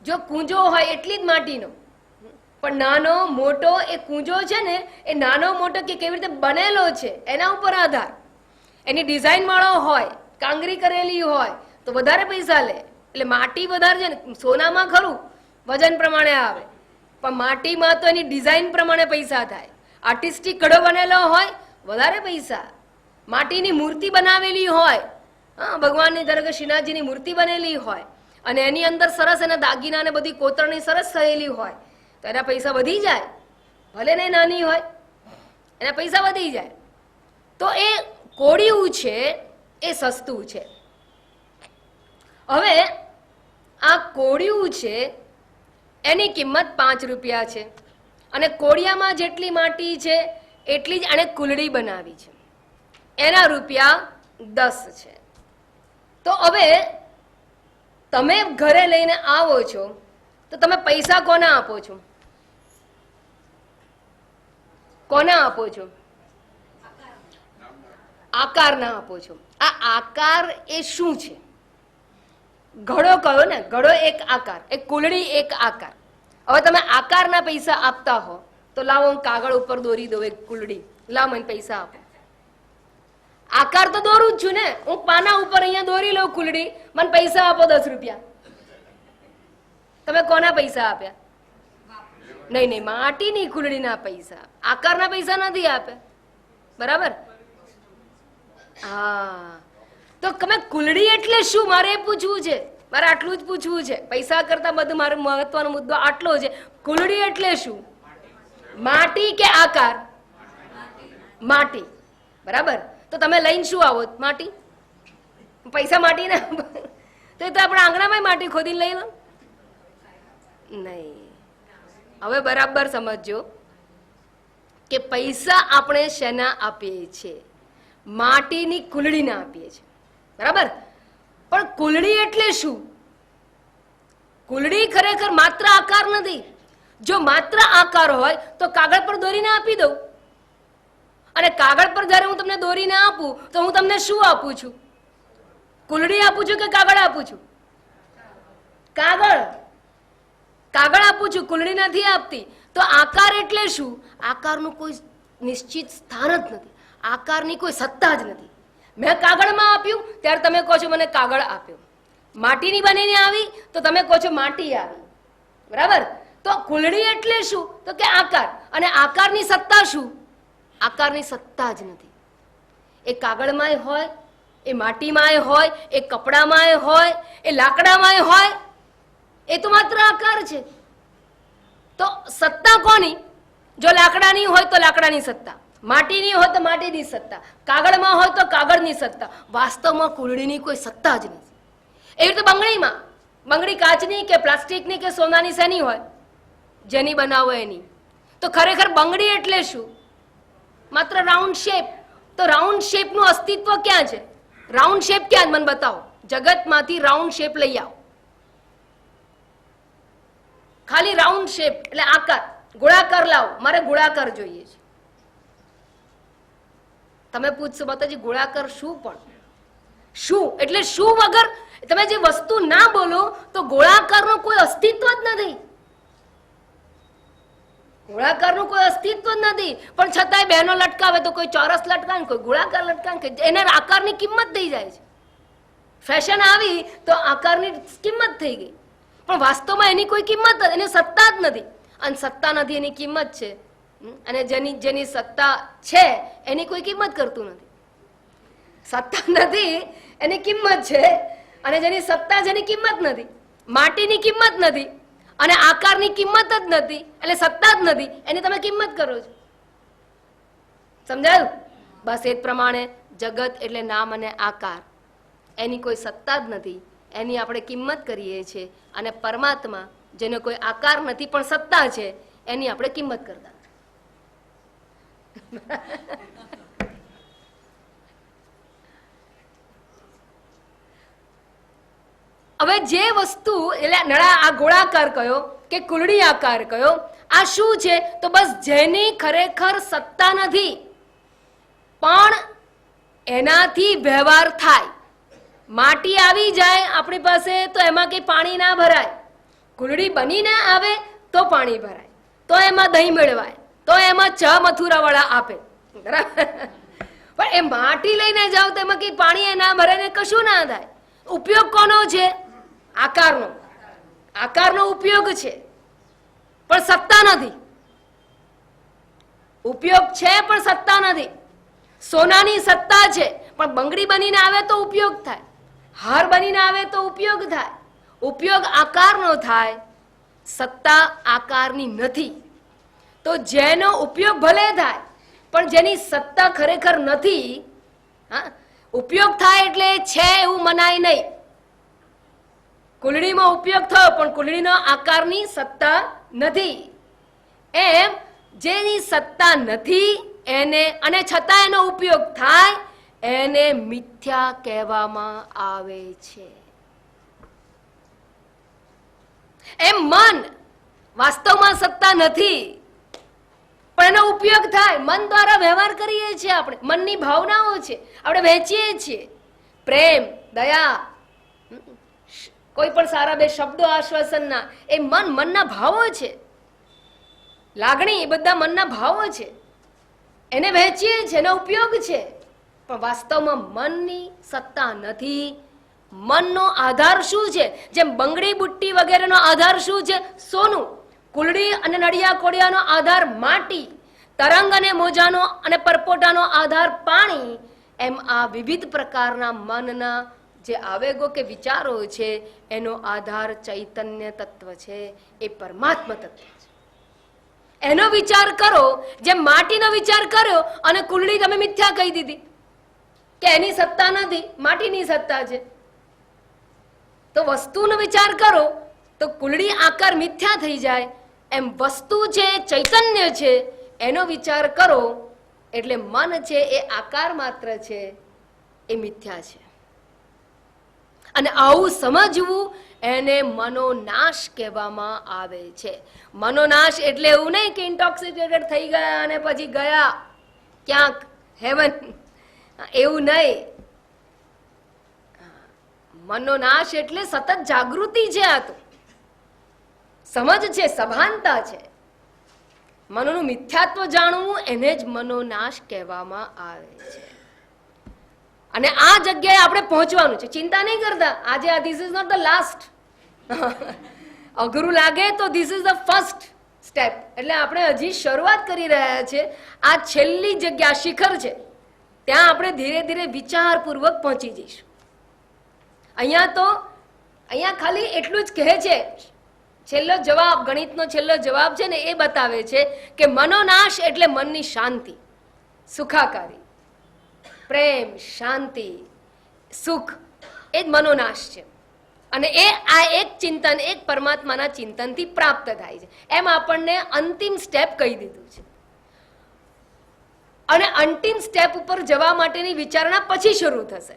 જો કૂંજો હોય એટલી જ માટીનો, પણ નાનો મોટો એ કૂંજો છે ને, એ નાનો મોટો કે કેવી રીતે બનેલો છે એના ઉપર આધાર. એની ડિઝાઇન વાળો હોય, કાંગરી કરેલી હોય તો વધારે પૈસા લે, એટલે માટી વધારે છે ને, સોનામાં ખરું વજન પ્રમાણે આવે, પણ માટીમાં તો એની ડિઝાઇન પ્રમાણે પૈસા થાય. આર્ટિસ્ટિક ઘડો બનેલો હોય વધારે પૈસા, માટીની મૂર્તિ બનાવેલી હોય, હા ભગવાનની ધારો કે શ્રીનાથજીની મૂર્તિ બનેલી હોય અને એની અંદર સરસ એના દાગીના ને બધી કોતરણી સરસ થયેલી હોય તો એના પૈસા વધી જાય, ભલે ને નાની હોય એના પૈસા વધી જાય. તો એ કોડિયું છે એ સસ્તું છે. હવે આ કોડિયું છે એની કિંમત 5 રૂપિયા છે અને કોડિયામાં જેટલી માટી છે એટલી જ આને કુલડી બનાવી છે, એના રૂપિયા 10 છે. તો હવે તમે ઘરે લઈને આવો છો તો તમે પૈસા કોને આપો છો? કોને આપો છો? આકારના આપો છો. આ આકાર એ શું છે? ઘડો કયો ને, ઘડો એક આકાર, એક કુલડી એક આકાર. હવે તમે આકારના પૈસા આપતા હો તો લાવો હું કાગળ ઉપર દોરી દઉં એક કુલડી, લાવ મને પૈસા આપો. આકાર તો દોરું જ છું ને, હું પાના ઉપર અહીંયા દોરી લઉં કુલડી, મને પૈસા આપો 10 રૂપિયા. તમે કોના પૈસા આપ્યા? નહીં નહીં, માટીની કુલડીના પૈસા, આકારના પૈસા નથી આપ્યા. બરાબર? હા, તો તમે કુલડી એટલે શું મારે એ પૂછવું છે, મારે આટલું જ પૂછવું છે. પૈસા કરતા બધું મારો મહત્વનો મુદ્દો આટલો છે. કુલડી એટલે શું? માટી કે આકાર? માટી. બરાબર? તો તમે લઈને શું આવો? માટી. પૈસા માટી ને તો આપણે આંગણામાં માટી ખોદીને લઈ લો. નહીં. હવે બરાબર સમજજો કે પૈસા આપણે શેના આપીએ છીએ? માટીની કુલડીને આપીએ છીએ. બરાબર? પણ કુલડી એટલે શું? કુલડી ખરેખર માત્ર આકાર નથી. જો માત્ર આકાર હોય તો કાગળ પર દોરીને આપી દઉં, અને કાગળ પર જ્યારે હું તમને દોરીને આપું તો હું તમને શું આપું છું? કુલડી આપું છું કે કાગળ આપું છું? કાગળ. કાગળ આપું છું, કુલડી નથી આપતી. તો આકાર એટલે શું? આકારનું કોઈ નિશ્ચિત સ્થાન જ નથી, આકારની કોઈ સત્તા જ નથી. મેં કાગળમાં આપ્યું ત્યારે તમે કહો છો મને કાગળ આપ્યો, માટીની બનીને આવી તો તમે કહો છો માટી આવી. બરાબર? તો કુલડી એટલે શું? તો કે આકાર. અને આકારની સત્તા શું? આકારની સત્તા જ નથી. એ કાગળમાંય હોય, એ માટીમાંય હોય, એ કપડામાંય હોય, એ લાકડામાંય હોય, એ તો માત્ર આકાર છે. તો સત્તા કોની? જો લાકડાની હોય તો લાકડાની સત્તા, માટીની હોય તો માટીની સત્તા, કાગળમાં હોય તો કાગળની સત્તા. વાસ્તવમાં કુલડીની કોઈ સત્તા જ નથી. એવી રીતે બંગડીમાં, બંગડી કાચની કે પ્લાસ્ટિકની કે સોનાની શેની હોય? જેની બનાવો એની. તો ખરેખર બંગડી એટલે શું? માત્ર રાઉન્ડ શેપ. તો રાઉન્ડ શેપનું અસ્તિત્વ ક્યાં છે? રાઉન્ડ શેપ ક્યાં? મને બતાવો. જગતમાંથી રાઉન્ડ શેપ લઈ આવો. ખાલી રાઉન્ડ શેપ એટલે આકાર, ગોળાકાર લાવો. મારે ગોળાકાર જોઈએ છે. તમે પૂછશો માતાજી ગોળાકાર શું? પણ શું એટલે શું વગર તમે જે વસ્તુ ના બોલો તો ગોળાકારનું કોઈ અસ્તિત્વ જ નથી. ગોળાકારનું કોઈ અસ્તિત્વ જ નથી. પણ છતાંય બહેનો લટકાવે તો કોઈ ચોરસ લટકાવે, કોઈ ગોળાકાર લટકાવે, એના આકારની કિંમત થઈ જાય છે. ફેશન આવી તો આકારની કિંમત થઈ ગઈ, પણ વાસ્તવમાં એની કોઈ કિંમત નથી, એની સત્તા જ નથી. અને સત્તા નથી એની કિંમત છે, અને જેની સત્તા છે એની કોઈ કિંમત કરતું નથી. સત્તા નથી એની કિંમત છે, અને જેની સત્તા છે એની કિંમત નથી. માટીની કિંમત નથી અને આકારની કિંમત જ નથી, એટલે સત્તા જ નથી, એની તમે કિંમત કરો છો. સમજાયું? બસ એ જ પ્રમાણે જગત એટલે નામ અને આકાર, એની કોઈ સત્તા જ નથી, એની આપણે કિંમત કરીએ છીએ. અને પરમાત્મા જેનો કોઈ આકાર નથી પણ સત્તા છે, એની આપણે કિંમત કરતા. હવે જે વસ્તુ એટલે નળા આ ગોળાકાર કયો કે કુલડી આકાર કયો, આ શું છે? તો બસ જેની ખરેખર સત્તા નથી પણ એનાથી વ્યવહાર થાય. માટી આવી જાય આપણી પાસે તો એમાં કઈ પાણી ના ભરાય, કુલડી બનીને આવે તો પાણી ભરાય, તો એમાં દહીં મેળવાય, તો એમાં ચા મથુરા વાળા આપે. બરાબર? પણ એ માટી લઈને જાઓ તો એમાં કઈ પાણી ના ભરાય ને કશું ના થાય. ઉપયોગ કોનો છે? આકારનો ઉપયોગ છે, પણ સત્તા નથી. ઉપયોગ છે પણ સત્તા નથી. સોનાની સત્તા છે, પણ બંગડી બનીને આવે તો ઉપયોગ થાય, હાર બનીને આવે તો ઉપયોગ થાય. ઉપયોગ આકારનો થાય, સત્તા આકારની નથી. તો જેનો ઉપયોગ ભલે થાય, પણ જેની સત્તા ખરેખર નથી, ઉપયોગ થાય એટલે છે એવું મનાય નહીં. કુલડીમાં ઉપયોગ થયો પણ કુલડીના આકારની સત્તા નથી. એમ જેની સત્તા નથી એને, અને છતાં એનો ઉપયોગ થાય, એને મિથ્યા કહેવામાં આવે છે. એમ મન વાસ્તવમાં સત્તા નથી, પણ એનો ઉપયોગ થાય. મન દ્વારા વ્યવહાર કરીએ છીએ આપણે, મનની ભાવનાઓ છે, આપણે વહેંચીએ છીએ. પ્રેમ, દયા, કોઈ પણ સારા બે શબ્દો આશ્વાસનના, એ મનના ભાવો છે. લાગણી, એ બધા મનના ભાવો છે, એને વહેંચીએ છીએ, એનો ઉપયોગ છે. પણ વાસ્તવમાં મનની સત્તા નથી. મનનો આધાર શું છે? જેમ બંગડી બુટ્ટી વગેરેનો આધાર શું છે? સોનું. કુલડી અને નડિયા કોડિયાનો આધાર માટી, તરંગ અને મોજાનો અને પરપોટાનો આધાર પાણી. એમ આ વિવિધ પ્રકારના મનના જે આવેગો કે વિચારો છે, એનો આધાર ચૈતન્ય તત્વ છે, એ પરમાત્મા તત્વ છે. એનો વિચાર કરો. જેમ માટીનો વિચાર કર્યો અને કુલડી તમે મિથ્યા કહી દીધી કે એની સત્તા નથી, માટીની સત્તા છે. તો વસ્તુનો વિચાર કરો તો કુલડી આકાર મિથ્યા થઈ જાય. એમ વસ્તુ છે, ચૈતન્ય છે, એનો વિચાર કરો એટલે મન છે એ આકાર માત્ર છે, એ મિથ્યા છે. અને આવું સમજવું એને મનોનાશ કહેવામાં આવે છે. મનોનાશ એટલે એવું નહીં કે ઇન્ટોક્સિકેટેડ થઈ ગયા અને પછી ગયા ક્યાંક હેવન, એવું નહીં. મનોનાશ એટલે સતત જાગૃતિ છે, આ તો સમજ છે, સભાનતા છે. મનોનું મિથ્યાત્વ જાણવું એને જ મનોનાશ કહેવામાં આવે છે. અને આ જગ્યાએ આપણે પહોંચવાનું છે. ચિંતા નહીં કરતા, આજે આ this is not the last. અઘરું લાગે તો this is the first step. એટલે આપણે હજી શરૂઆત કરી રહ્યા છે. આ છેલ્લી જગ્યા શિખર છે, ત્યાં આપણે ધીરે ધીરે વિચારપૂર્વક પહોંચી જઈશું. અહીંયા ખાલી એટલું જ કહે છે, છેલ્લો જવાબ, ગણિતનો છેલ્લો જવાબ છે ને, એ બતાવે છે કે મનોનાશ એટલે મનની શાંતિ, સુખાકારી, પ્રેમ, શાંતિ, સુખ, એ જ મનોનાશ છે. અને એ આ એક ચિંતન, એક પરમાત્માના ચિંતનથી પ્રાપ્ત થાય છે. એમ આપણને અંતિમ સ્ટેપ કહી દીધું છે. અને અંતિમ સ્ટેપ ઉપર જવા માટેની વિચારણા પછી શરૂ થશે.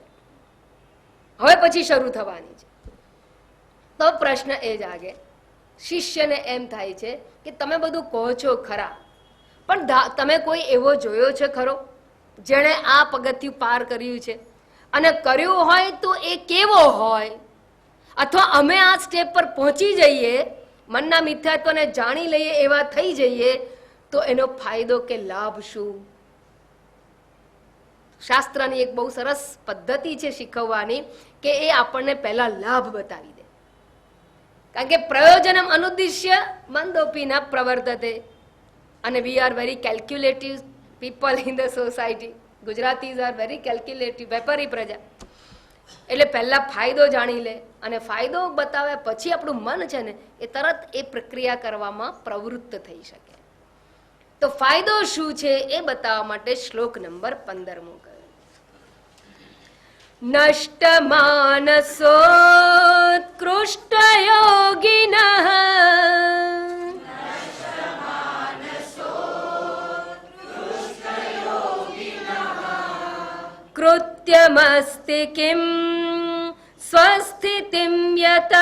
હવે પછી શરૂ થવાની છે. તો પ્રશ્ન એ જાગે, શિષ્યને એમ થાય છે કે તમે બધું કહો છો ખરા, પણ તમે કોઈ એવો જોયો છે ખરો જેણે આ પગથિયું પાર કર્યું છે? અને કર્યું હોય તો એ કેવો હોય? અથવા અમે આ સ્ટેપ પર પહોંચી જઈએ, મનના મિથ્યાત્વને જાણી લઈએ, એવા થઈ જઈએ, તો એનો ફાયદો કે લાભ શું? શાસ્ત્રની એક બહુ સરસ પદ્ધતિ છે શીખવવાની, કે એ આપણને પહેલા લાભ બતાવી દે. કારણ કે પ્રયોજનમ અનુદ્દિશ્ય મંદોપીના પ્રવર્તતે. અને we are very calculative people in the society. Gujaratis are very calculative, વેપારી પ્રજા. એટલે પહેલા ફાયદો જાણી લે, અને ફાયદો બતાવ્યા પછી આપણું મન છે ને, એ તરત એ પ્રક્રિયા કરવામાં પ્રવૃત્ત થઈ શકે. તો ફાયદો શું છે એ બતાવવા માટે શ્લોક નંબર 15 કહ્યું. નષ્ટ માનસોત્કૃષ્ટ યોગિનઃ કૃત્યમસ્તિ કિમ સ્વસ્થિતિમ યતઃ.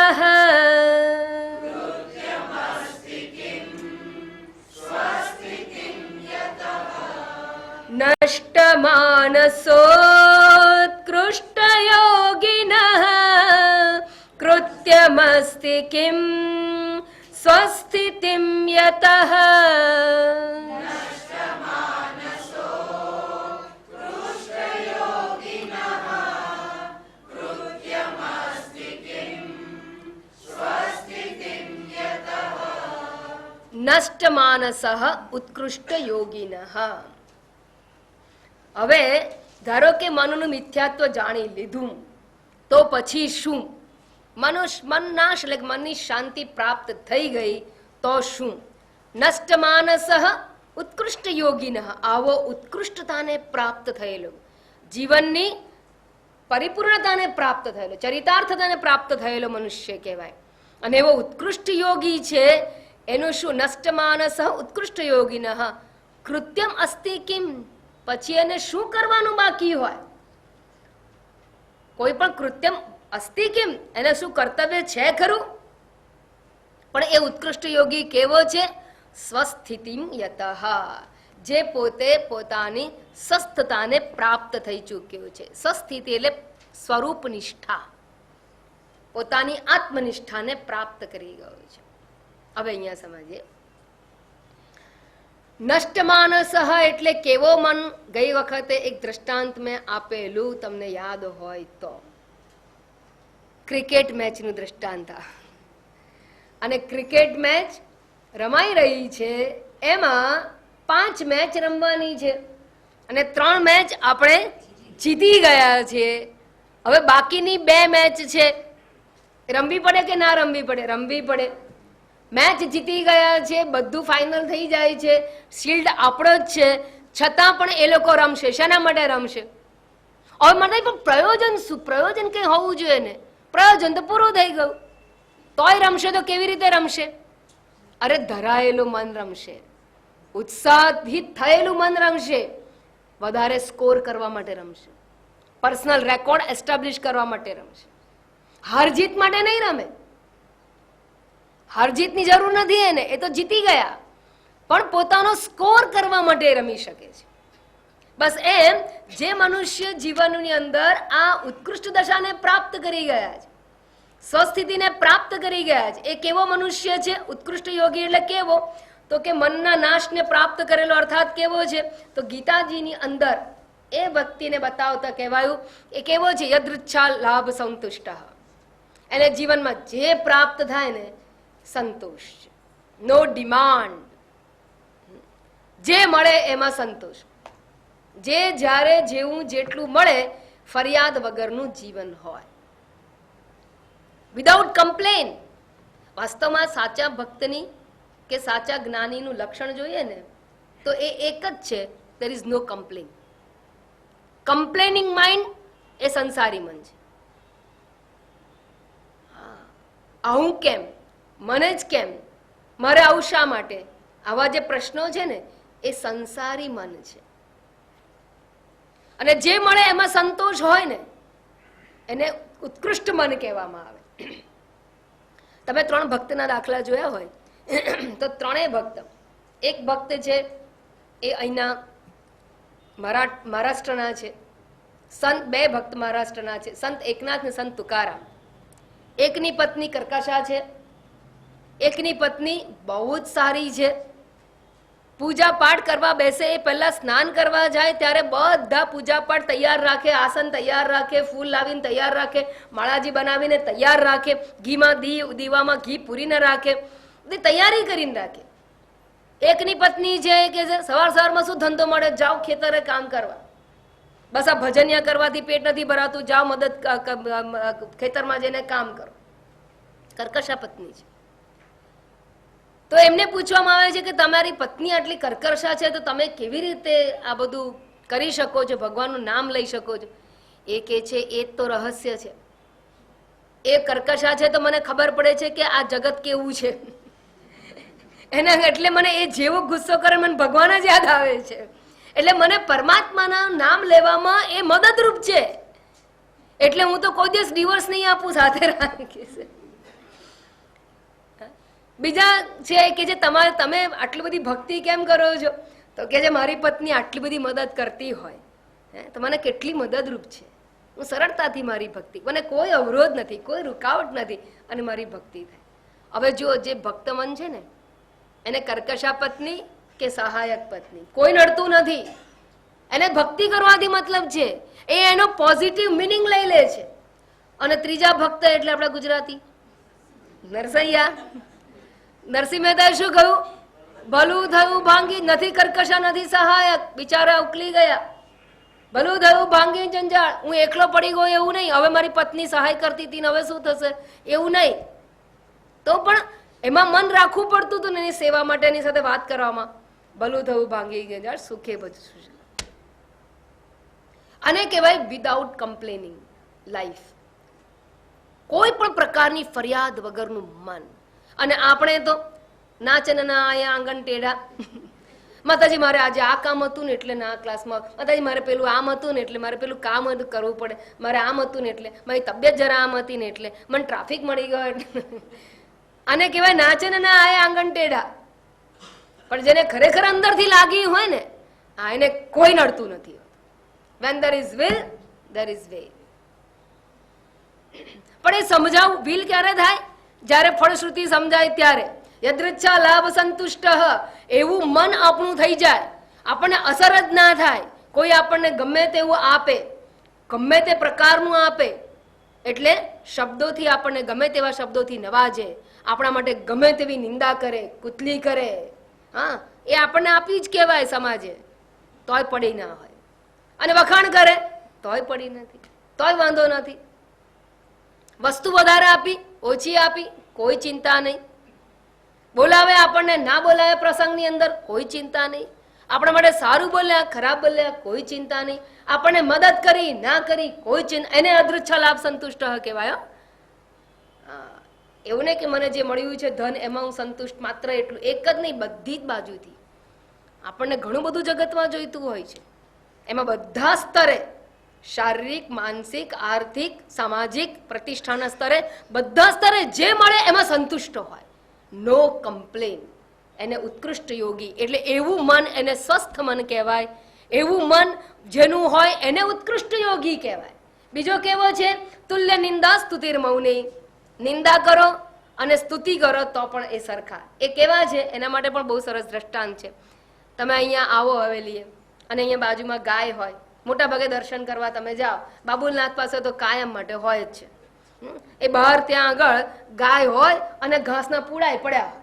નષ્ટ માનસોત્કૃષ્ટ યોગિનઃ કૃત્યમસ્તિ કિમ સ્વસ્થિતિમ યતઃ. નષ્ટ માનસઃ ઉત્કૃષ્ટ યોગિનઃ. હવે ધારો કે મનનું મિથ્યાત્વ જાણી લીધું, તો પછી શું? મન નાશ એટલે મનની શાંતિ પ્રાપ્ત થઈ ગઈ તો શું? નષ્ટ માનસઃ ઉત્કૃષ્ટ યોગિનઃ. આવો ઉત્કૃષ્ટતાને પ્રાપ્ત થયેલો, જીવનની પરિપૂર્ણતાને પ્રાપ્ત થયેલો, ચરિતાર્થતાને પ્રાપ્ત થયેલો મનુષ્ય કહેવાય. અને એવો ઉત્કૃષ્ટ યોગી છે. એનું શું? નષ્ટ માનસઃ ઉત્કૃષ્ટ યોગિનઃ કૃત્યમ અસ્તિ કિમ. પછી એને શું કરવાનું બાકી હોય? કોઈ પણ કૃત્યમ અસ્તિ કિમ, એને શું કર્તવ્ય છે ખરું? પણ એ ઉત્કૃષ્ટ યોગી કેવો છે? સ્વસ્થિતિમ યતઃ, જે પોતે પોતાની સ્વસ્થતાને પ્રાપ્ત થઈ ચૂક્યો છે. સ્વસ્થિતિ એટલે સ્વરૂપ નિષ્ઠા, પોતાની આત્મનિષ્ઠાને પ્રાપ્ત કરી ગયો છે. હવે અહીંયા સમજીએ. નષ્ટ માનસ એટલે કેવો મન? ગઈ વખતે એક દ્રષ્ટાંત મેં આપેલું, તમને યાદ હોય તો, ક્રિકેટ મેચનું દ્રષ્ટાંત. અને ક્રિકેટ મેચ રમાઈ રહી છે, એમાં 5 મેચ રમવાની છે અને 3 મેચ આપણે જીતી ગયા છે. હવે બાકીની 2 મેચ છે, રમવી પડે કે ના રમવી પડે? રમવી પડે. મેચ જીતી ગયા છે, બધું ફાઇનલ થઈ જાય છે, શિલ્ડ આપણો જ છે, છતાં પણ એ લોકો રમશે. શેના માટે રમશે? હવે મને પણ પ્રયોજન શું? પ્રયોજન કંઈ હોવું જોઈએ ને. પ્રયોજન તો પૂરું થઈ ગયું, તોય રમશે તો કેવી રીતે રમશે? અરે ધરાયેલું મન રમશે, ઉત્સાહિત થયેલું મન રમશે, વધારે સ્કોર કરવા માટે રમશે, પર્સનલ રેકોર્ડ એસ્ટાબ્લિશ કરવા માટે રમશે. હારજીત માટે નહીં રમે. હારજીતની જરૂર નથી એને, એ તો જીતી ગયા, પણ પોતાનો સ્કોર કરવા માટે રમી શકે છે. બસ એમ જે મનુષ્ય જીવનની અંદર આ ઉત્કૃષ્ટ દશાને પ્રાપ્ત કરી ગયા છે, સ્વસ્થિતિને પ્રાપ્ત કરી ગયા છે, એ કેવો મનુષ્ય છે? ઉત્કૃષ્ટ યોગી એટલે કેવો? તો કે મનના નાશને પ્રાપ્ત કરેલો. અર્થાત કેવો છે? તો ગીતાજીની અંદર એ વ્યક્તિને બતાવતા કહેવાયું એ કેવો છે? યદૃચ્છા લાભ સંતુષ્ટ. એને જીવનમાં જે પ્રાપ્ત થાય ને, સંતોષ, નો ડિમાન્ડ, જે મળે એમાં સંતોષ, જે જ્યારે જેવું જેટલું મળે, ફરિયાદ વગરનું જીવન હોય, વિધાઉટ કમ્પ્લેન. વાસ્તવમાં સાચા ભક્તની કે સાચા જ્ઞાનીનું લક્ષણ જોઈએ ને, તો એ એક જ છે, there is no complaint. Complaining mind એ સંસારી મન છે. આવું કેમ? મને જ કેમ? મારે આવું શા માટે? આવા જે પ્રશ્નો છે ને, એ સંસારી મન છે. અને જે મળે એમાં સંતોષ હોય ને, એને ઉત્કૃષ્ટ મન કહેવામાં આવે. તમે 3 ભક્તના દાખલા જોયા હોય તો 3 ભક્ત, એક ભક્ત છે એ અહીંના મહારાષ્ટ્રના છે, સંત 2 ભક્ત મહારાષ્ટ્રના છે, સંત એકનાથ ને સંત તુકારામ. એકની પત્ની કર્કશા છે, એકની પત્ની બહુ જ સારી છે. પૂજા પાઠ કરવા બેસે એ પહેલા સ્નાન કરવા જાય ત્યારે બધા પૂજા પાઠ તૈયાર રાખે, આસન તૈયાર રાખે, ફૂલ લાવીને તૈયાર રાખે, માળાજી બનાવીને તૈયાર રાખે, ઘીમાં દીવામાં ઘી પૂરીને રાખે, બધી તૈયારી કરીને રાખે. એકની પત્ની છે કે સવાર સવારમાં શું ધંધો મળે? જાઓ ખેતરે કામ કરવા. બસ આ ભજનિયા કરવાથી પેટ નથી ભરાતું, જાઓ મદદ ખેતરમાં જઈને કામ કરો. કર્કશા પત્ની છે. તો એમને પૂછવામાં આવે છે કે તમારી પત્ની આટલી કર્કશા છે, તો તમે કેવી રીતે આ બધું કરી શકો છો, ભગવાનનું નામ લઈ શકો છો? એ કે છે એ જ તો રહસ્ય છે. એ કર્કશા છે તો મને ખબર પડે છે કે આ જગત કેવું છે. એના એટલે મને એ જેવો ગુસ્સો કરે, મને ભગવાન જ યાદ આવે છે. એટલે મને પરમાત્માના નામ લેવામાં એ મદદરૂપ છે. એટલે હું તો કોઈ દિવસ ડિવોર્સ નહીં આપું, સાથે રાખીશ. બીજા છે કે જે તમે આટલી બધી ભક્તિ કેમ કરો છો? તો કે જે મારી પત્ની આટલી બધી મદદ કરતી હોય તો મને કેટલી મદદરૂપ છે. હું સરળતાથી મારી ભક્તિ, મને કોઈ અવરોધ નથી, કોઈ રૂકાવટ નથી, અને મારી ભક્તિ થાય. હવે જો જે ભક્ત મન છે ને, એને કર્કશા પત્ની કે સહાયક પત્ની કોઈ નડતું નથી. એને ભક્તિ કરવાથી મતલબ છે, એ એનો પોઝિટિવ મિનિંગ લઈ લે છે. અને ત્રીજા ભક્ત એટલે આપણા ગુજરાતી નરસૈયા. નરસિંહ મહેતાએ શું કહ્યું? ભલું થયું ભાંગી, નથી કર્કશા નથી સહાયક, બિચારા ઉકલી ગયા. ભલું થયું ભાંગી જંજાળ, હું એકલો પડી ગયો એવું નહીં, હવે મારી પત્ની સહાય કરતી હતી ને હવે શું થશે એવું નહીં. તો પણ એમાં મન રાખવું પડતું હતું ને એની સેવા માટે, એની સાથે વાત કરવામાં. ભલું થયું ભાંગી જંજાળ, સુખે બધું. આને કહેવાય વિધાઉટ કમ્પ્લેનિંગ લાઈફ. કોઈ પણ પ્રકારની ફરિયાદ વગરનું મન. અને આપણે તો નાચે ના આયા આંગણ ટેઢા. માતાજી મારે આજે આ કામ હતું ને એટલે ના ક્લાસમાં, માતાજી મારે પેલું આમ હતું ને એટલે મારે પેલું કામ કરવું પડે, મારે આમ હતું ને એટલે મારી તબિયત જરા આમ હતી ને એટલે મને ટ્રાફિક મળી ગયો એટલે. આને કહેવાય નાચે ને ના આયા આંગણ ટેઢા. પણ જેને ખરેખર અંદરથી લાગી હોય ને, એને કોઈ નડતું નથી. When there is will, there is way. પણ એ સમજાવું વિલ ક્યારે થાય? જ્યારે ફળશ્રુતિ સમજાય ત્યારે. યદૃચ્છા લાભ સંતુષ્ટ, એવું મન આપણું થઈ જાય, આપણને અસર જ ના થાય. કોઈ આપણને ગમે તેવું આપે, ગમે તે પ્રકારનું આપે, એટલે શબ્દોથી આપણને ગમે તેવા શબ્દોથી નવાજે, આપણા માટે ગમે તેવી નિંદા કરે, કુતલી કરે, હા, એ આપણને આપી જ કહેવાય સમાજે, તોય પડી ના હોય. અને વખાણ કરે તોય પડી નથી, તોય વાંધો નથી. વસ્તુ વધારે આપી, ઓછી આપી, કોઈ ચિંતા નહીં. બોલાવે આપણને, ના બોલાવે પ્રસંગની અંદર, કોઈ ચિંતા નહીં. આપણા માટે સારું બોલ્યા, ખરાબ બોલ્યા, કોઈ ચિંતા નહીં. આપણને મદદ કરી, ના કરી, કોઈ ચિંતા. એને અદૃચ્છ લાભ સંતુષ્ટ કહેવાય. એવું નહીં કે મને જે મળ્યું છે ધન એમાં હું સંતુષ્ટ, માત્ર એટલું. એક જ નહીં, બધી જ બાજુથી આપણને ઘણું બધું જગતમાં જોઈતું હોય છે. એમાં બધા સ્તરે, શારીરિક, માનસિક, આર્થિક, સામાજિક, પ્રતિષ્ઠાના સ્તરે, બધા સ્તરે જે મળે એમાં સંતુષ્ટ હોય. નો કમ્પ્લેન. એને ઉત્કૃષ્ટ યોગી, એટલે એવું મન, એને સ્વસ્થ મન કહેવાય. એવું મન જેનું હોય એને ઉત્કૃષ્ટ યોગી કહેવાય. બીજો કેવો છે? તુલ્ય નિંદા સ્તુતિર મૌની. નિંદા કરો અને સ્તુતિ કરો તો પણ એ સરખા. એ કેવા છે એના માટે પણ બહુ સરસ દ્રષ્ટાંત છે. તમે અહીંયા આવો હવેલીએ અને અહીંયા બાજુમાં ગાય હોય, મોટા ભાગે દર્શન કરવા તમે જાઓ, બાબુલનાથ પાસે તો કાયમ માટે હોય જ છે. એ બહાર ત્યાં આગળ ગાય હોય અને ઘાસના પૂડાય પડ્યા હોય.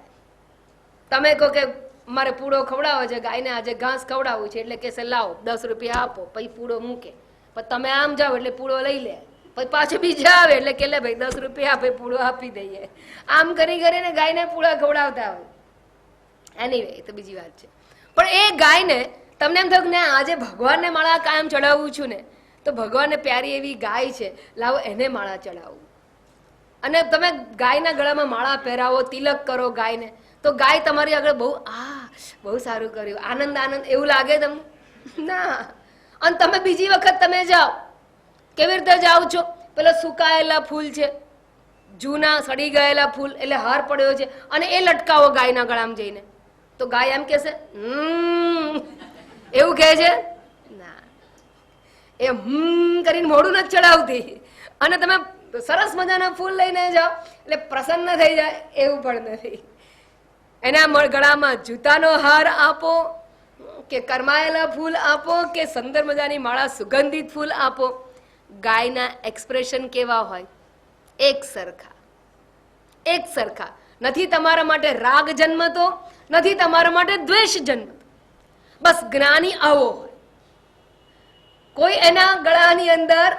તમે કહો કે મારે પૂડો ખવડાવો છે ગાયને, આજે ઘાસ ખવડાવવું છે, એટલે કે લાવો 10 રૂપિયા આપો, પછી પૂડો મૂકે. પણ તમે આમ જાઓ એટલે પૂડો લઈ લે, પછી પાછું બીજા આવે એટલે કે લે ભાઈ 10 રૂપિયા આપે, પૂડો આપી દઈએ. આમ કરી કરીને ગાયને પૂડા ખવડાવતા હોય. એનીવે, એ તો બીજી વાત છે. પણ એ ગાયને તમને એમ થયું કે ના આજે ભગવાનને માળા કાયમ ચડાવું છું ને, તો ભગવાનને પ્યારી એવી ગાય છે, લાવો એને માળા ચડાવું. અને તમે ગાયના ગળામાં માળા પહેરાવો, તિલક કરો ગાયને, તો ગાય તમારી આગળ બહુ સારું કર્યું, આનંદ આનંદ એવું લાગે તમને? ના. અને તમે બીજી વખત તમે જાઓ, કેવી રીતે જાઓ છો? પેલા સુકાયેલા ફૂલ છે, જૂના સડી ગયેલા ફૂલ, એટલે હાર પડ્યો છે, અને એ લટકાવો ગાયના ગળામાં જઈને, તો ગાય એમ કહેશે એવું કહે છે? ના, એ કરીને મોઢું નથી ચડાવતી. અને તમે સરસ મજાના ફૂલ લઈને જાઓ એટલે પ્રસન્ન થઈ જાય એવું પણ નથી. એના ગળામાં જૂતાનો હાર આપો કે કરમાયેલા ફૂલ આપો કે સુંદર મજાની માળા સુગંધિત ફૂલ આપો, ગાયના એક્સપ્રેશન કેવા હોય? એક સરખા, એક સરખા. નથી તમારા માટે રાગ જન્મતો, નથી તમારા માટે દ્વેષ જન્મતો. બસ જ્ઞાની આવો હોય. કોઈ એના ગળાની અંદર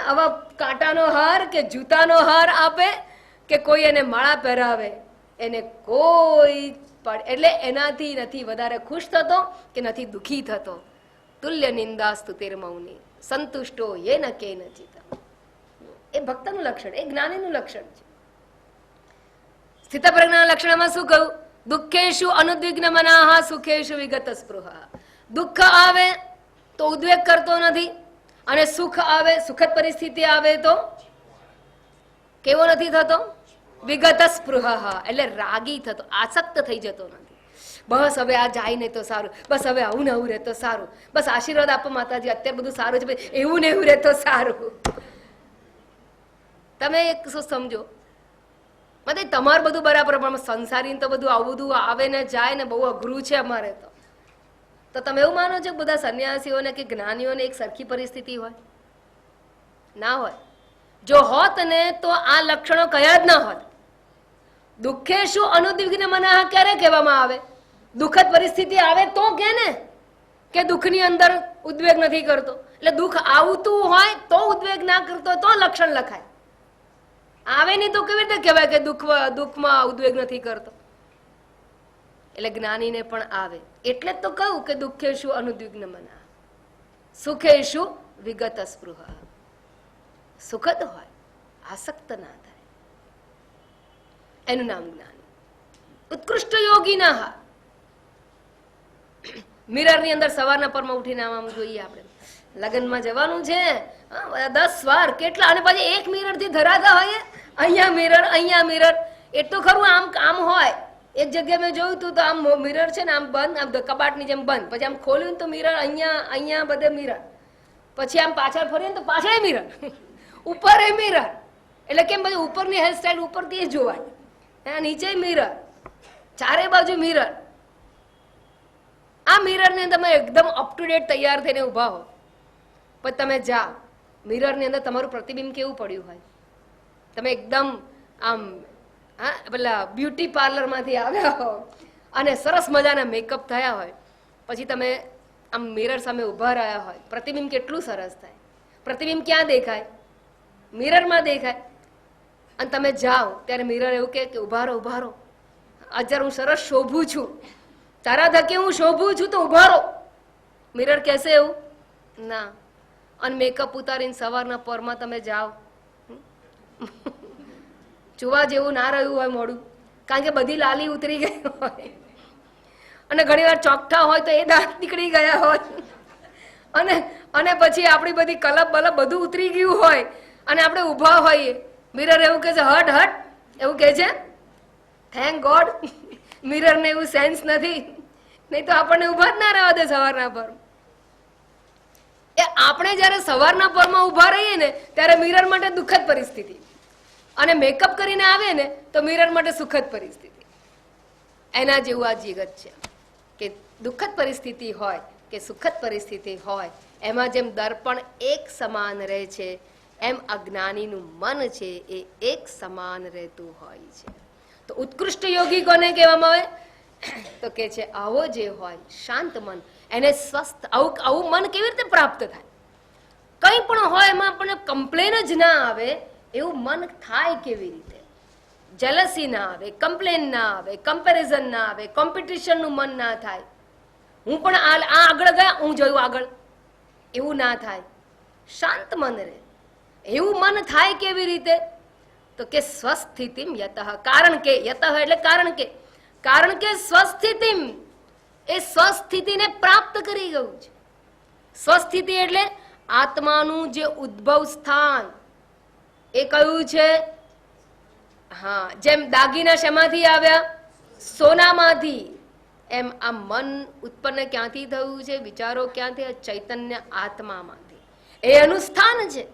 આવા કાંટાનો હાર કે જૂતાનો હાર આપે કે કોઈ એને માળા પહેરાવે, એને કોઈ પણ, એટલે એનાથી નથી વધારે ખુશ થતો કે નથી દુઃખી થતો. તુલ્ય નિંદા સ્તુતિર મૌની સંતુષ્ટો એ ન કે નચિત. એ ભક્તનું લક્ષણ, એ જ્ઞાનીનું લક્ષણ છે. સ્થિત પ્રજ્ઞાના લક્ષણમાં શું કહ્યું? દુઃખેશુ અનુદ્વિગ્ન મનાહ સુખેશુ વિગત સ્પૃહા. દુઃખ આવે તો ઉદ્વેગ કરતો નથી, અને સુખ આવે, સુખદ પરિસ્થિતિ આવે તો કેવો નથી થતો? વિગત સ્પૃહા, એટલે રાગી થતો, આસક્ત થઈ જતો નથી. બસ હવે આ જાય ને તો સારું, બસ હવે આવું ને આવું રહે તો સારું, બસ આશીર્વાદ આપો માતાજી, અત્યારે બધું સારું છે, એવું ને એવું રહે તો સારું. તમે એક શું સમજો, મતલબ તમારું બધું બરાબર, પણ સંસારી તો બધું આવું બધું આવે ને જાય ને બહુ અઘરું છે અમારે તો તમે એવું માનો છો બધા સંન્યાસીઓને કે જ્ઞાનીઓને એક સરખી પરિસ્થિતિ હોય? ના હોય. જો હોત ને તો આ લક્ષણો કયા જ ના હોત. દુઃખેશુ અનુદ્વિગ્ન મનાહ ક્યારે કહેવામાં આવે? દુઃખદ પરિસ્થિતિ આવે તો કે ને કે દુઃખની અંદર ઉદ્વેગ નથી કરતો. એટલે દુઃખ આવતું હોય તો ઉદ્વેગ ના કરતો તો લક્ષણ લખાય. આવે નહીં તો કેવી રીતે કહેવાય કે દુઃખમાં ઉદ્વેગ નથી કરતો? એટલે જ્ઞાનીને પણ આવે. એટલે જ તો કહું કે દુઃખેશુ અનુદ્વિગ્ન મના, સુખેશુ વિગત સ્પૃહ. સુખદ હોય, આસક્ત ના થાય, એનું નામ જ્ઞાની. ઉત્કૃષ્ટ યોગી ના. મિરર ની અંદર સવારના પરમાં ઉઠીને આમ જોઈએ આપણે, લગ્નમાં જવાનું છે, 10 વાર કેટલા, અને પછી એક મિરર થી ધરાતા હોય, અહીંયા મિરર એટલું ખરું આમ હોય. એક જગ્યાએ મેં જોયું હતું તો આમ મિરર છે ને આમ બંધ, આમ કબાટની જેમ બંધ, પછી આમ ખોલ્યું તો મિરર અહીંયા બધે મિરર, પછી આમ પાછળ ફરીએ તો પાછળ મિરર, ઉપર એ મિરર. એટલે કેમ બધું ઉપરની હેરસ્ટાઈલ ઉપરથી જોવાય, નીચે મિરર, ચારે બાજુ મિરર. આ મિરરને તમે એકદમ અપ ટુ ડેટ તૈયાર થઈને ઊભા હો, પછી તમે જાઓ મિરરની અંદર તમારું પ્રતિબિંબ કેવું પડ્યું હોય, તમે એકદમ આમ પેલા બ્યુટી પાર્લરમાંથી આવ્યા હો અને સરસ મજાના મેકઅપ થયા હોય, પછી તમે આમ મિરર સામે ઊભા રહ્યા હોય, પ્રતિબિંબ કેટલું સરસ થાય. પ્રતિબિંબ ક્યાં દેખાય? મિરરમાં દેખાય. અને તમે જાઓ ત્યારે મિરર એવું કે ઊભા રહો, અત્યારે હું સરસ શોભું છું, તારા ધકે હું શોભું છું તો ઊભા રહો. મિરર કહેશે એવું ના. અને મેકઅપ ઉતારીને સવારના પરમાં તમે જાઓ, જોવા જેવું ના રહ્યું હોય મોડું, કારણ કે બધી લાલી ઉતરી ગઈ હોય, અને ઘણી વાર ચોકઠા હોય તો એ દાંત નીકળી ગયા હોય, અને પછી આપણી બધી કલપ બલપ બધું ઉતરી ગયું હોય, અને આપણે ઊભા હોઈએ. મિરર એવું કહે છે હટ, એવું કહે છે. થેન્ક ગોડ મિરરને એવું સેન્સ નથી, નહીં તો આપણને ઊભા જ ના રહેવા દે સવારના પર. એ આપણે જયારે સવારના પરમાં ઊભા રહીએ ને ત્યારે મિરર માટે દુઃખદ પરિસ્થિતિ, અને મેકઅપ કરીને આવે ને તો મિરર માટે સુખદ પરિસ્થિતિ. એના જેવું આ જગત છે કે દુઃખદ પરિસ્થિતિ હોય કે સુખદ પરિસ્થિતિ હોય, એમાં જેમ દર્પણ એક સમાન રહે છે, એમ અજ્ઞાનીનું મન છે એ એક સમાન રહેતું હોય છે. તો ઉત્કૃષ્ટ યોગી કોને કહેવામાં આવે? તો કે છે આવો જે હોય શાંત મન, એને સ્વસ્થ. આવું મન કેવી રીતે પ્રાપ્ત થાય? કંઈ પણ હોય એમાં આપણને કમ્પ્લેન જ ના આવે એવું મન થાય કેવી રીતે? જેલસી ના આવે, કમ્પ્લેન ના આવે, કમ્પેરિઝન ના આવે, કોમ્પિટિશનનું મન ના થાય. હું પણ આ આગળ ગયા, હું જોયું આગળ, એવું ના થાય. શાંત મન રહે એવું મન થાય કેવી રીતે? તો કે સ્વસ્થિતિમ યતઃ. કારણ કે યતઃ એટલે કારણ કે સ્વસ્થિતિમ, એ સ્વસ્થિતિને પ્રાપ્ત કરી ગયું છે. સ્વસ્થિતિ એટલે આત્માનું જે ઉદ્ભવ સ્થાન, એ કયું છે? હા, જેમ દાગીના શેમાંથી આવ્યા? સોનામાંથી. એમ આ મન ઉત્પન્ન ક્યાંથી થયું છે? વિચારો ક્યાંથી? ચૈતન્ય આત્મામાંથી. એ એનું સ્થાન છે.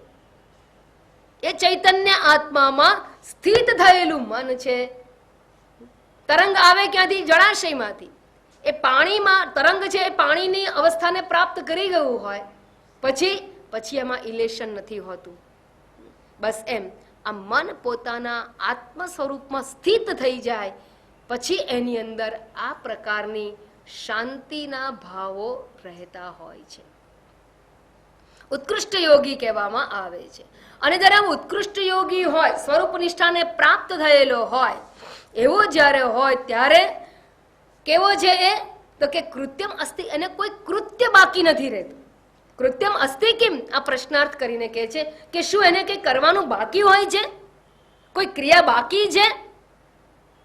એ ચૈતન્ય આત્મામાં સ્થિત થયેલું મન છે. તરંગ આવે ક્યાંથી? જળાશયમાંથી. એ પાણીમાં તરંગ છે, એ પાણીની અવસ્થાને પ્રાપ્ત કરી ગયું હોય પછી એમાં ઇલેશન નથી હોતું. બસ એમ આ મન પોતાના આત્મ સ્વરૂપમાં સ્થિત થઈ જાય પછી એની અંદર આ પ્રકારની શાંતિના ભાવો રહેતા હોય છે. ઉત્કૃષ્ટ યોગી કહેવામાં આવે છે. અને જ્યારે આમ ઉત્કૃષ્ટ યોગી હોય, સ્વરૂપ નિષ્ઠાને પ્રાપ્ત થયેલો હોય, એવો જ્યારે હોય ત્યારે કેવો છે એ? તો કે કૃત્યમ અસ્તિ, એને કોઈ કૃત્ય બાકી નથી રહેતું. કૃત્યમ અસ્તિ કેમ? આ પ્રશ્નાર્થ કરીને કહે છે કે શું એને કંઈ કરવાનું બાકી હોય છે? કોઈ ક્રિયા બાકી છે?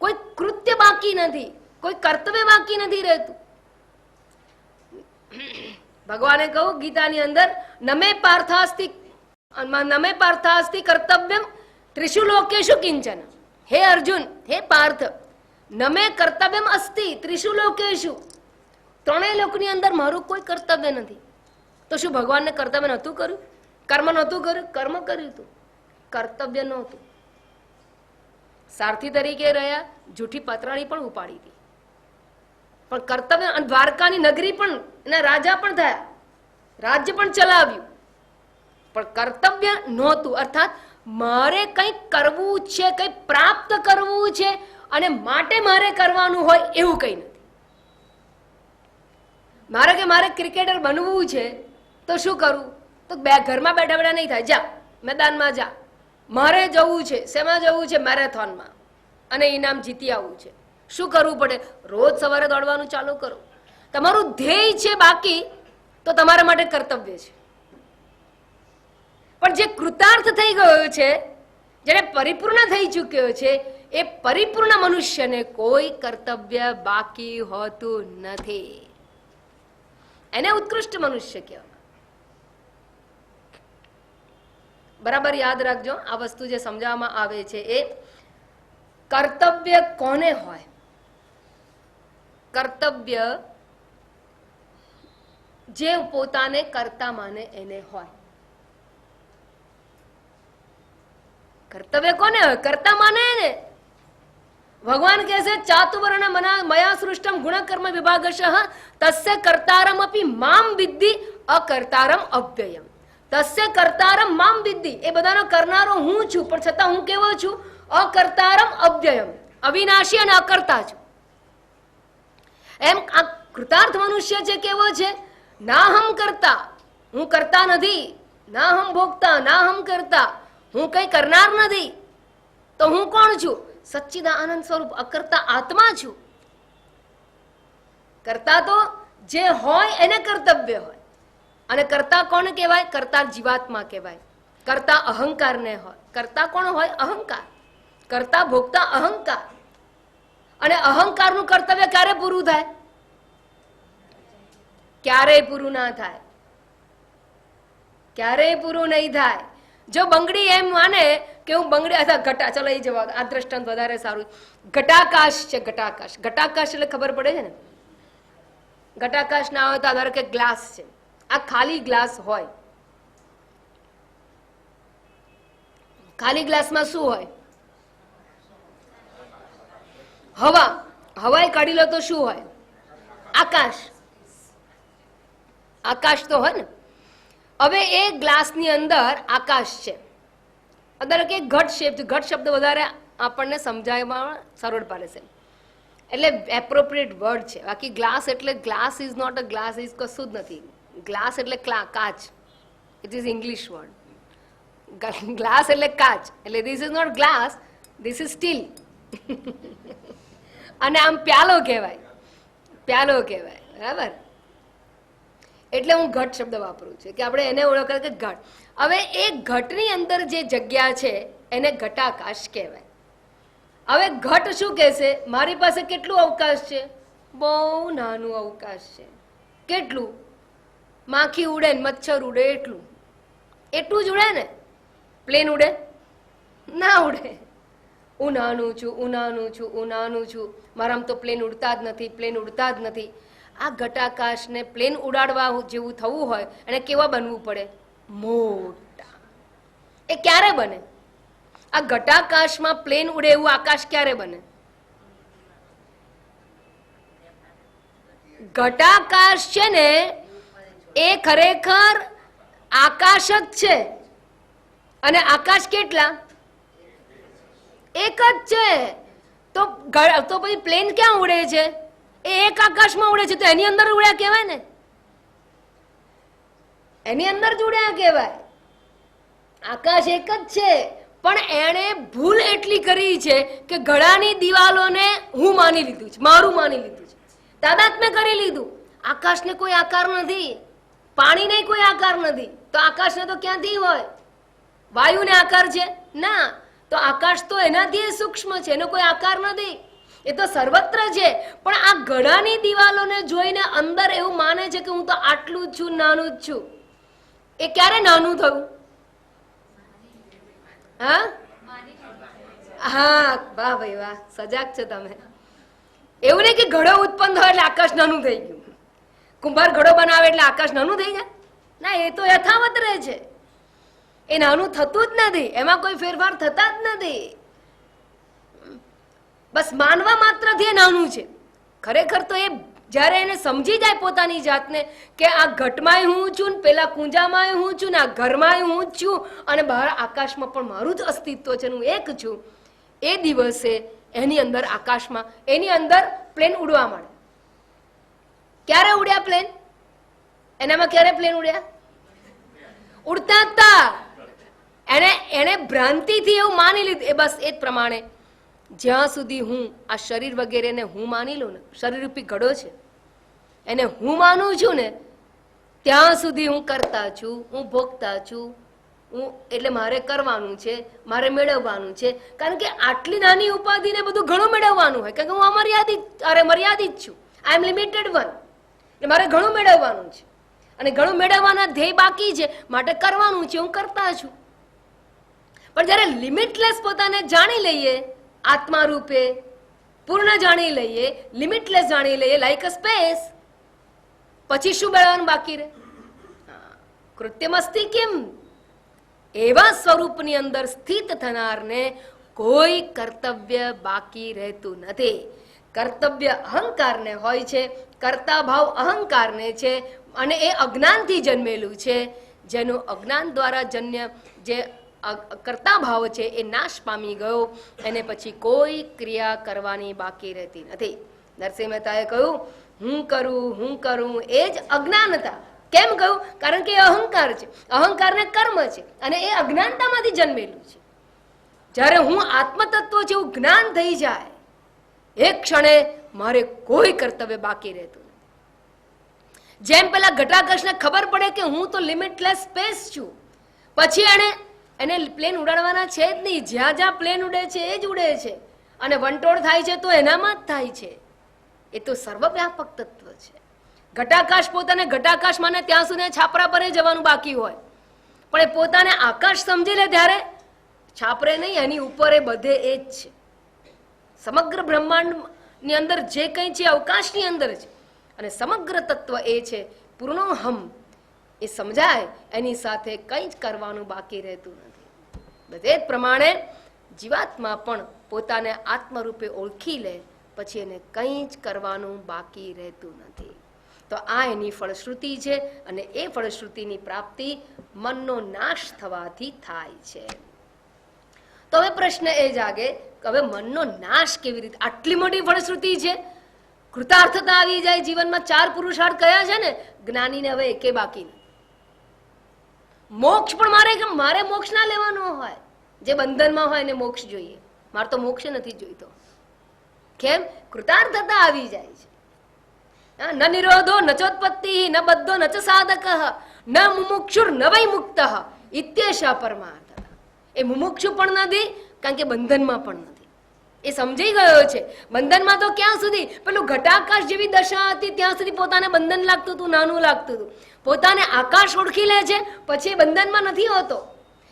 કોઈ કૃત્ય બાકી નથી, કોઈ કર્તવ્ય બાકી નથી રહેતું. ભગવાને કહું ગીતાની અંદર, નમે પાર્થાસ્તિ કર્તવ્યમ ત્રિષુ લોકેશુ કિંચન. હે અર્જુન, હે પાર્થ, નમે કર્તવ્યમ અસ્તિ ત્રિષુ લોકેશુ. ત્રણેય લોકની અંદર મારું કોઈ કર્તવ્ય નથી. તો શું ભગવાનને કર્તવ્ય નહોતું કર્યું? કર્મ નહોતું કર્યું? કર્મ કર્યું હતું, કર્તવ્ય નહોતું. સારથી તરીકે રહ્યા, જૂઠી પતરાળી પણ ઉપાડી હતી, પણ કર્તવ્ય. અને દ્વારકાની નગરી પણ એના રાજા પણ થયા, રાજ્ય પણ ચલાવ્યું, પણ કર્તવ્ય નહોતું. અર્થાત મારે કંઈક કરવું છે, કંઈક પ્રાપ્ત કરવું છે, અને માટે મારે કરવાનું હોય એવું કંઈ નથી. મારે ક્રિકેટર બનવું છે તો શું કરવું? તો ઘરમાં બેઠા બેઠા નહીં થાય. જા મેદાનમાં જા. મારે જવું છે. શેમાં જવું છે? મેરેથોનમાં. અને ઇનામ જીતી આવવું છે. શું કરવું પડે? રોજ સવારે દોડવાનું ચાલુ કરો. તમારું ધ્યેય છે બાકી તો તમારા માટે કર્તવ્ય છે. પણ જે કૃતાર્થ થઈ ગયો છે, જેને પરિપૂર્ણ થઈ ચૂક્યો છે, એ પરિપૂર્ણ મનુષ્યને કોઈ કર્તવ્ય બાકી હોતું નથી. એને ઉત્કૃષ્ટ મનુષ્ય કહેવાય. બરાબર યાદ રાખજો, આ વસ્તુ જે સમજાવવામાં આવે છે એ કર્તવ્ય કોને હોય? કર્તવ્ય જે પોતાને કર્તા માને એને હોય. કર્તવ્ય કોને હોય? કર્તા માને એને. ભગવાન કહે છે ચાતુર્વર્ણ મયા સૃષ્ટમ ગુણકર્મ વિભાગશઃ તસ્ય કર્તારમ અપી મામ વિદ્ધિ અકર્તારમ અવ્યયમ. તસ્ય કર્તારમ મામ વિદ્ધિ, એ બધાનો કરનારો હું છું, પણ છતાં હું કેવો છું? અકર્તારમ અવ્યયમ, અવિનાશી અને અકર્તા છું. એમ આ કૃતાર્થ મનુષ્ય છે કેવો છે? ના હમ કરતા, હું કરતા નથી. ના હમ ભોગતા, ના હમ કરતા, હું કઈ કરનાર નથી. તો હું કોણ છું? સચ્ચિદાનંદ સ્વરૂપ અકર્તા આત્મા છું. કરતા તો જે હોય એને કર્તવ્ય હોય. અને કરતા કોણ કહેવાય? કરતા જીવાત્મા કહેવાય. કરતા અહંકાર ને હોય. કરતા કોણ હોય? અહંકાર. કરતા ભોગતા અહંકાર. અને અહંકારનું કર્તવ્ય ક્યારે પૂરું થાય? ક્યારેય પૂરું ના થાય. ક્યારેય પૂરું નહીં થાય. જો બંગડી એમ માને કે હું બંગડી અથવા ઘટા, ચલો એ જવા, આ દ્રષ્ટાંત વધારે સારું. ઘટાકાશ છે. ઘટાકાશ, ઘટાકાશ એટલે ખબર પડે છે ને. ઘટાકાશ ના હોય તો ધારો કે ગ્લાસ છે. આ ખાલી ગ્લાસ હોય. ખાલી ગ્લાસમાં શું હોય? હવા. હવાએ કાઢી લો તો શું હોય? આકાશ. આકાશ તો હોય ને. હવે એ ગ્લાસની અંદર આકાશ છે. અંદર કે ઘટ શેપ છે. ઘટ શબ્દ વધારે આપણને સમજાવવામાં સરળ પડે છે, એટલે એપ્રોપ્રિએટ વર્ડ છે. બાકી ગ્લાસ એટલે glass is not a glass, is કશું જ નથી. ગ્લાસ એટલે કાચ. It is English word. Glass એટલે કાચ, એટલે this is not glass, this is steel. અને આમ પ્યાલો કહેવાય. પ્યાલો કહેવાય. બરાબર. એટલે હું ઘટ શબ્દ વાપરું છું કે આપણે એને ઓળખાય કે ઘટ. હવે એ ઘટની અંદર જે જગ્યા છે એને ઘટાકાશ કહેવાય. હવે ઘટ શું કહેશે? મારી પાસે કેટલું અવકાશ છે? બહુ નાનું અવકાશ છે. કેટલું? માખી ઉડે ને મચ્છર ઉડે એટલું. એટલું જ ઉડે ને. પ્લેન ઉડે? ના ઉડે. હું નાનું છું, હું નાનું છું, હું નાનું છું. મારામાં તો પ્લેન ઉડતા જ નથી, પ્લેન ઉડતા જ નથી. આ ઘટાકાશને પ્લેન ઉડાડવા જેવું થવું હોય એને કેવા બનવું પડે? મોટા. એ ક્યારે બને? આ ઘટાકાશમાં પ્લેન ઉડે એવું આકાશ ક્યારે બને? ઘટાકાશ છે ને એ ખરેખર આકાશ જ છે. અને આકાશ કેટલા? એક જ છે. તો પછી પ્લેન ક્યાં ઉડે છે? એ એક આકાશમાં ઉડે છે, તો એની અંદર ઉડ્યા કહેવાય ને. એની અંદર જ ઉડ્યા કહેવાય. આકાશ એક જ છે, પણ એણે ભૂલ એટલી કરી છે કે ઘડાની દિવાલોને હું માની લીધું છે, મારું માની લીધું છે, તાદાત્મ્ય કરી લીધું. આકાશને કોઈ આકાર નથી, પાણીને કોઈ આકાર નથી. તો આકાશને તો ક્યાંથી હોય? વાયુને આકાર છે? ના. તો આકાશ તો એનાથી સૂક્ષ્મ છે, એનો કોઈ આકાર નથી. એ તો સર્વત્ર છે. પણ આ ઘડાની દિવાલોને જોઈને અંદર એવું માને છે કે હું તો આટલું જ છું, નાનું જ છું. એ ક્યારે નાનું થયું? હા હા, વાહ ભાઈ વાહ, સજાગ છો તમે. એવું નહીં કે ઘડો ઉત્પન્ન થયો એટલે આકાશ નાનું થઈ ગયું. કુંભાર ઘડો બનાવે એટલે આકાશ નાનું થઈ જાય? ના, એ તો યથાવત રહે છે. એ નાનું થતું જ નથી, એમાં કોઈ ફેરફાર થતા જ નથી. બસ માનવા માત્રથી એ નાનું છે. ખરેખર તો એ જ્યારે એને સમજી જાય પોતાની જાતને કે આ ઘટમાંય હું છું, ને પેલા કુંજામાંય હું છું, ને આ ઘરમાંય હું જ છું, અને બહાર આકાશમાં પણ મારું જ અસ્તિત્વ છે, હું એક છું, એ દિવસે એની અંદર આકાશમાં એની અંદર પ્લેન ઉડવા માંડે. ક્યારે ઉડ્યા પ્લેન? એનામાં ક્યારે પ્લેન ઉડ્યા? ઉડતા હતા. એને ભ્રાંતિથી એવું માની લીધું. એ બસ એ જ પ્રમાણે જ્યાં સુધી હું આ શરીર વગેરેને હું માની લઉં ને, શરીર રૂપી ઘડો છે એને હું માનું છું ને, ત્યાં સુધી હું કરતા છું, હું ભોગતા છું, હું એટલે મારે કરવાનું છે, મારે મેળવવાનું છે. કારણ કે આટલી નાની ઉપાધિને બધું ઘણું મેળવવાનું હોય, કારણ કે હું મર્યાદિત છું. આઈ એમ લિમિટેડ વન. એટલે મારે ઘણું મેળવવાનું છે અને ઘણું મેળવવાના ધ્યેય બાકી છે, માટે કરવાનું છે, હું કરતા છું. પણ જ્યારે લિમિટલેસ પોતાને જાણી લઈએ, આત્મા રૂપે પૂર્ણ જાણી લઈએ, લિમિટલેસ જાણી લઈએ, લાઈક અ સ્પેસ, પછી શું મેળવવાનું બાકી રહે? કૃત્યમસ્તી કેમ? એવા સ્વરૂપની અંદર સ્થિત થનારને કોઈ કર્તવ્ય બાકી રહેતું નથી. કર્તવ્ય અહંકારને હોય છે, કર્તા ભાવ અહંકારને છે, અને એ અજ્ઞાનથી જન્મેલું છે. જેનું અજ્ઞાન દ્વારા જન્ય જે કર્તા ભાવ છે એ નાશ પામી ગયો, એને પછી કોઈ ક્રિયા કરવાની બાકી રહેતી નથી. નરસિંહ મહેતાએ કહ્યું, હું કરું એ જ અજ્ઞાનતા. કેમ કહ્યું? કારણ કે એ અહંકાર છે, અહંકારને કર્મ છે, અને એ અજ્ઞાનતામાંથી જન્મેલું છે. જ્યારે હું આત્મતત્વ છે એવું જ્ઞાન થઈ જાય, એક ક્ષણે મારે કોઈ કર્તવ્ય બાકી રહેતું નથી. જેમ પેલા ઘટાકર્ષને ખબર પડે કે હું તો લિમિટલેસ સ્પેસ છું, પછી એને પ્લેન ઉડાડવાના છે જ નહીં. જ્યાં જ્યાં પ્લેન ઉડે છે એ જ ઉડે છે, અને વંટોળ થાય છે તો એનામાં જ થાય છે. એ તો સર્વવ્યાપક તત્વ છે. ઘટાકાશ પોતાને ઘટાકાશ માને ત્યાં સુધી છાપરા પર જવાનું બાકી હોય, પણ એ પોતાને આકાશ સમજી લે ત્યારે છાપરે નહીં, એની ઉપર એ બધે એ જ છે. સમગ્ર બ્રહ્માંડની અંદર જે કંઈ છે અવકાશની અંદર છે, અને સમગ્ર તત્વ એ છે પૂર્ણોહમ. એ સમજાય એની સાથે કંઈ જ કરવાનું બાકી રહેતું નથી. બધે જ પ્રમાણે જીવાત્મા પણ પોતાને આત્મરૂપે ઓળખી લે પછી એને કંઈ જ કરવાનું બાકી રહેતું નથી. તો આ એની ફળશ્રુતિ છે, અને એ ફળશ્રુતિની પ્રાપ્તિ મનનો નાશ થવાથી થાય છે. તો હવે પ્રશ્ન એ જાગે કે હવે મનનો નાશ કેવી રીતે? આટલી મોટી ફળશ્રુતિ છે, કૃતાર્થતા આવી જાય જીવનમાં. 4 પુરુષાર્થ કયા છે ને, જ્ઞાનીને હવે એકે બાકી નથી. મોક્ષ પણ મારે મોક્ષ ના લેવાનો હોય. જે બંધનમાં હોય એને મોક્ષ જોઈએ, મારે તો મોક્ષ નથી જોઈતો. કેમ? કૃતાર્થતા આવી જાય છે. ન નિરોધો ન ચોત્પત્તિ ન બધો ન ચ સાધક ન મુમુક્ષુર ન વૈ મુક્ત ઇત્યેષા પરમાર્થ. એ મુમુક્ષુ પણ નથી, કારણ કે બંધનમાં પણ નથી. એ સમજી ગયો છે. બંધનમાં તો ક્યાં સુધી? પેલું ઘટાકાશ જેવી દશા હતી ત્યાં સુધી પોતાને બંધન લાગતું હતું, નાનું લાગતું હતું. પોતાને આકાશ ઓળખી લે છે પછી બંધનમાં નથી હોતો.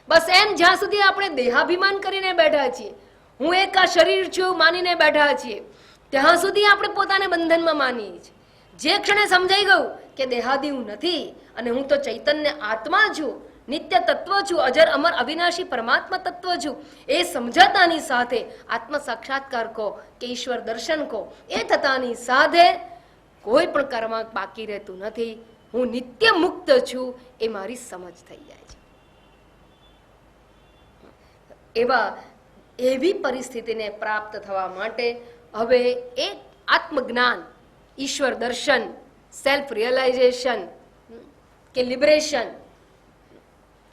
બસ એમ જ્યાં સુધી આપણે દેહાભિમાન કરીને બેઠા છીએ, હું એક આ શરીર છું માનીને બેઠા છીએ, ત્યાં સુધી આપણે પોતાને બંધનમાં માનીએ છીએ. જે ક્ષણે સમજાઈ ગયું કે દેહાદી હું નથી અને હું તો ચૈતન્ય આત્મા છું, નિત્ય તત્વ છું, અજર અમર અવિનાશી પરમાત્મા તત્વ છું, એ સમજાતાની સાથે આત્મ સાક્ષાત્કાર કહો કે ઈશ્વર દર્શન કહો, એ થતાની સાથે કોઈ પણ કર્મ બાકી રહેતું નથી. હું નિત્ય મુક્ત છું એ મારી સમજ થઈ જાય છે. એવી પરિસ્થિતિને પ્રાપ્ત થવા માટે હવે એક આત્મજ્ઞાન, ઈશ્વર દર્શન, સેલ્ફ રિયલાઇઝેશન કે લિબરેશન,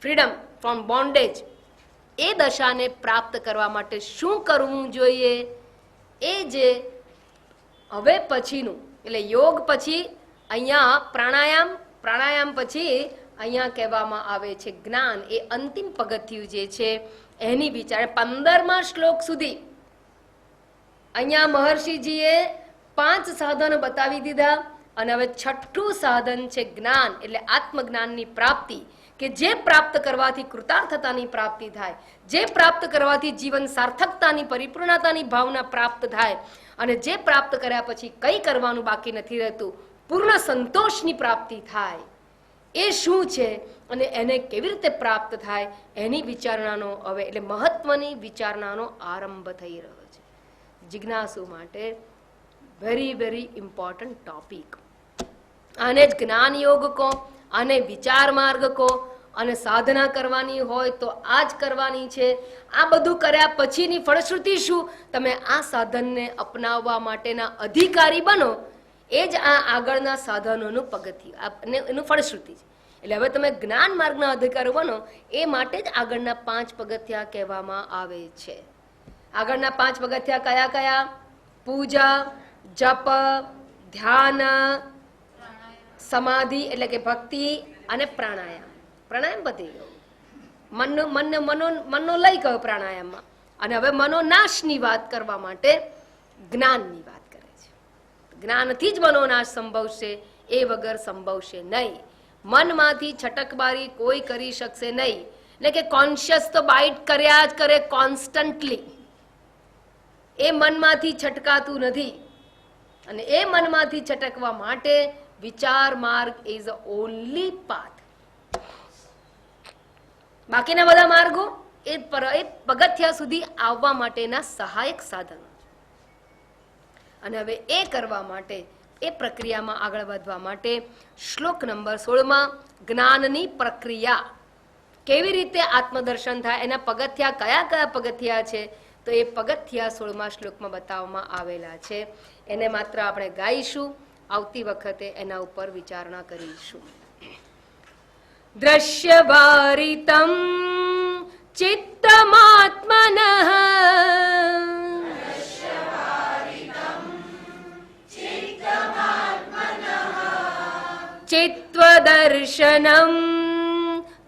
ફ્રીડમ ફ્રોમ બોન્ડેજ, એ દશાને પ્રાપ્ત કરવા માટે શું કરવું જોઈએ? એ જે હવે પછીનું, એટલે યોગ પછી અહીંયા પ્રાણાયામ પછી અહીંયા કહેવામાં આવે છે જ્ઞાન. એ અંતિમ પગથિયું જે છે એની વિચાર 15મા શ્લોક સુધી અહીંયા મહર્ષિજીએ 5 સાધનો બતાવી દીધા, અને હવે 6થું સાધન છે જ્ઞાન, એટલે આત્મજ્ઞાનની પ્રાપ્તિ, કે જે પ્રાપ્ત કરવાથી કૃતાર્થતાની પ્રાપ્તિ થાય, જે પ્રાપ્ત કરવાથી જીવન સાર્થકતાની, પરિપૂર્ણતાની ભાવના પ્રાપ્ત થાય, અને જે પ્રાપ્ત કર્યા પછી કંઈ કરવાનું બાકી નથી રહેતું, પૂર્ણ સંતોષની પ્રાપ્તિ થાય. એ શું છે અને એને કેવી રીતે પ્રાપ્ત થાય એની વિચારણાનો હવે, એટલે મહત્વની વિચારણાનો આરંભ થઈ રહ્યો છે. જિજ્ઞાસુ માટે વેરી વેરી ઇમ્પોર્ટન્ટ ટોપિક. આને જ જ્ઞાન યોગ કહો, આને વિચાર માર્ગ કહો, અને સાધના કરવાની હોય તો આ જ કરવાની છે. આ બધું કર્યા પછીની ફળશ્રુતિ શું? તમે આ સાધનને અપનાવવા માટેના અધિકારી બનો. એ જ આ આગળના સાધનોનું પગથિયું અને એનું ફળશ્રુતિ છે. એટલે હવે તમે જ્ઞાન માર્ગના અધિકારી બનો એ માટે જ આગળના 5 પગથિયા કહેવામાં આવે છે. આગળના 5 પગથિયા કયા કયા? પૂજા, જપ, ધ્યાન, સમાધિ એટલે કે ભક્તિ અને પ્રાણાયામ. પ્રાણાયામ પતી ગયું. મનનો લઈ ગયો પ્રાણાયામમાં. અને હવે મનોનાશની વાત કરવા માટે જ્ઞાનની વાત કરે છે. જ્ઞાનથી જ મનોનાશ સંભવશે, એ વગર સંભવશે નહીં. મનમાંથી છટકબારી કોઈ કરી શકશે નહીં. એટલે કે કોન્શિયસ તો બાઇટ કર્યા જ કરે કોન્સ્ટન્ટલી. એ મનમાંથી છટકાતું નથી. અને એ મનમાંથી છટકવા માટે વિચાર માર્ગ ઇઝ ધ ઓનલી પાથ. બાકીના બધા માર્ગો એ પગથિયા સુધી આવવા માટેના સહાયક સાધનો. અને હવે એ કરવા માટે, એ પ્રક્રિયામાં આગળ વધવા માટે શ્લોક નંબર 16માં જ્ઞાનની પ્રક્રિયા, કેવી રીતે આત્મદર્શન થાય, એના પગથિયા કયા કયા પગથિયા છે, તો એ પગથિયા 16મા શ્લોકમાં બતાવવામાં આવેલા છે. એને માત્ર આપણે ગાઈશું, આવતી વખતે એના ઉપર વિચારણા કરીશું. દ્રશ્યવારિતમ ચિત્તમાત્મનઃ ચિત્વદર્શનમ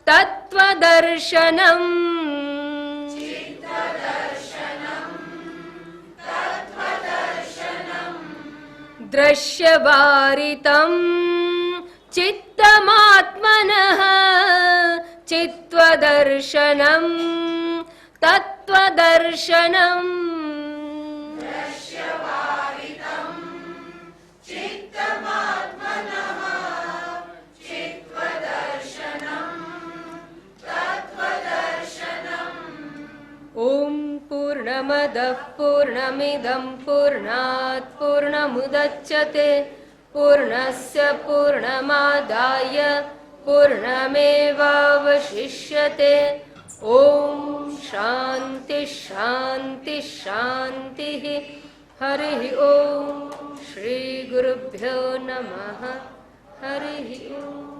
તત્વદર્શનમ દ્રશ્યવારિતમ ચિત્તમાત્મનઃ ચિત્વદર્શનમ તત્વદર્શનમ. ઓમ પૂર્ણમદઃ પૂર્ણમિદં પૂર્ણાત પૂર્ણમુદચ્યતે પૂર્ણસ્ય પૂર્ણમાદાય પૂર્ણમેવાવશિષ્યતે. ઓમ શાંતિ શાંતિ શાંતિ. હરિ ઓમ. શ્રી ગુરુભ્યો નમઃ. હરિ ઓમ.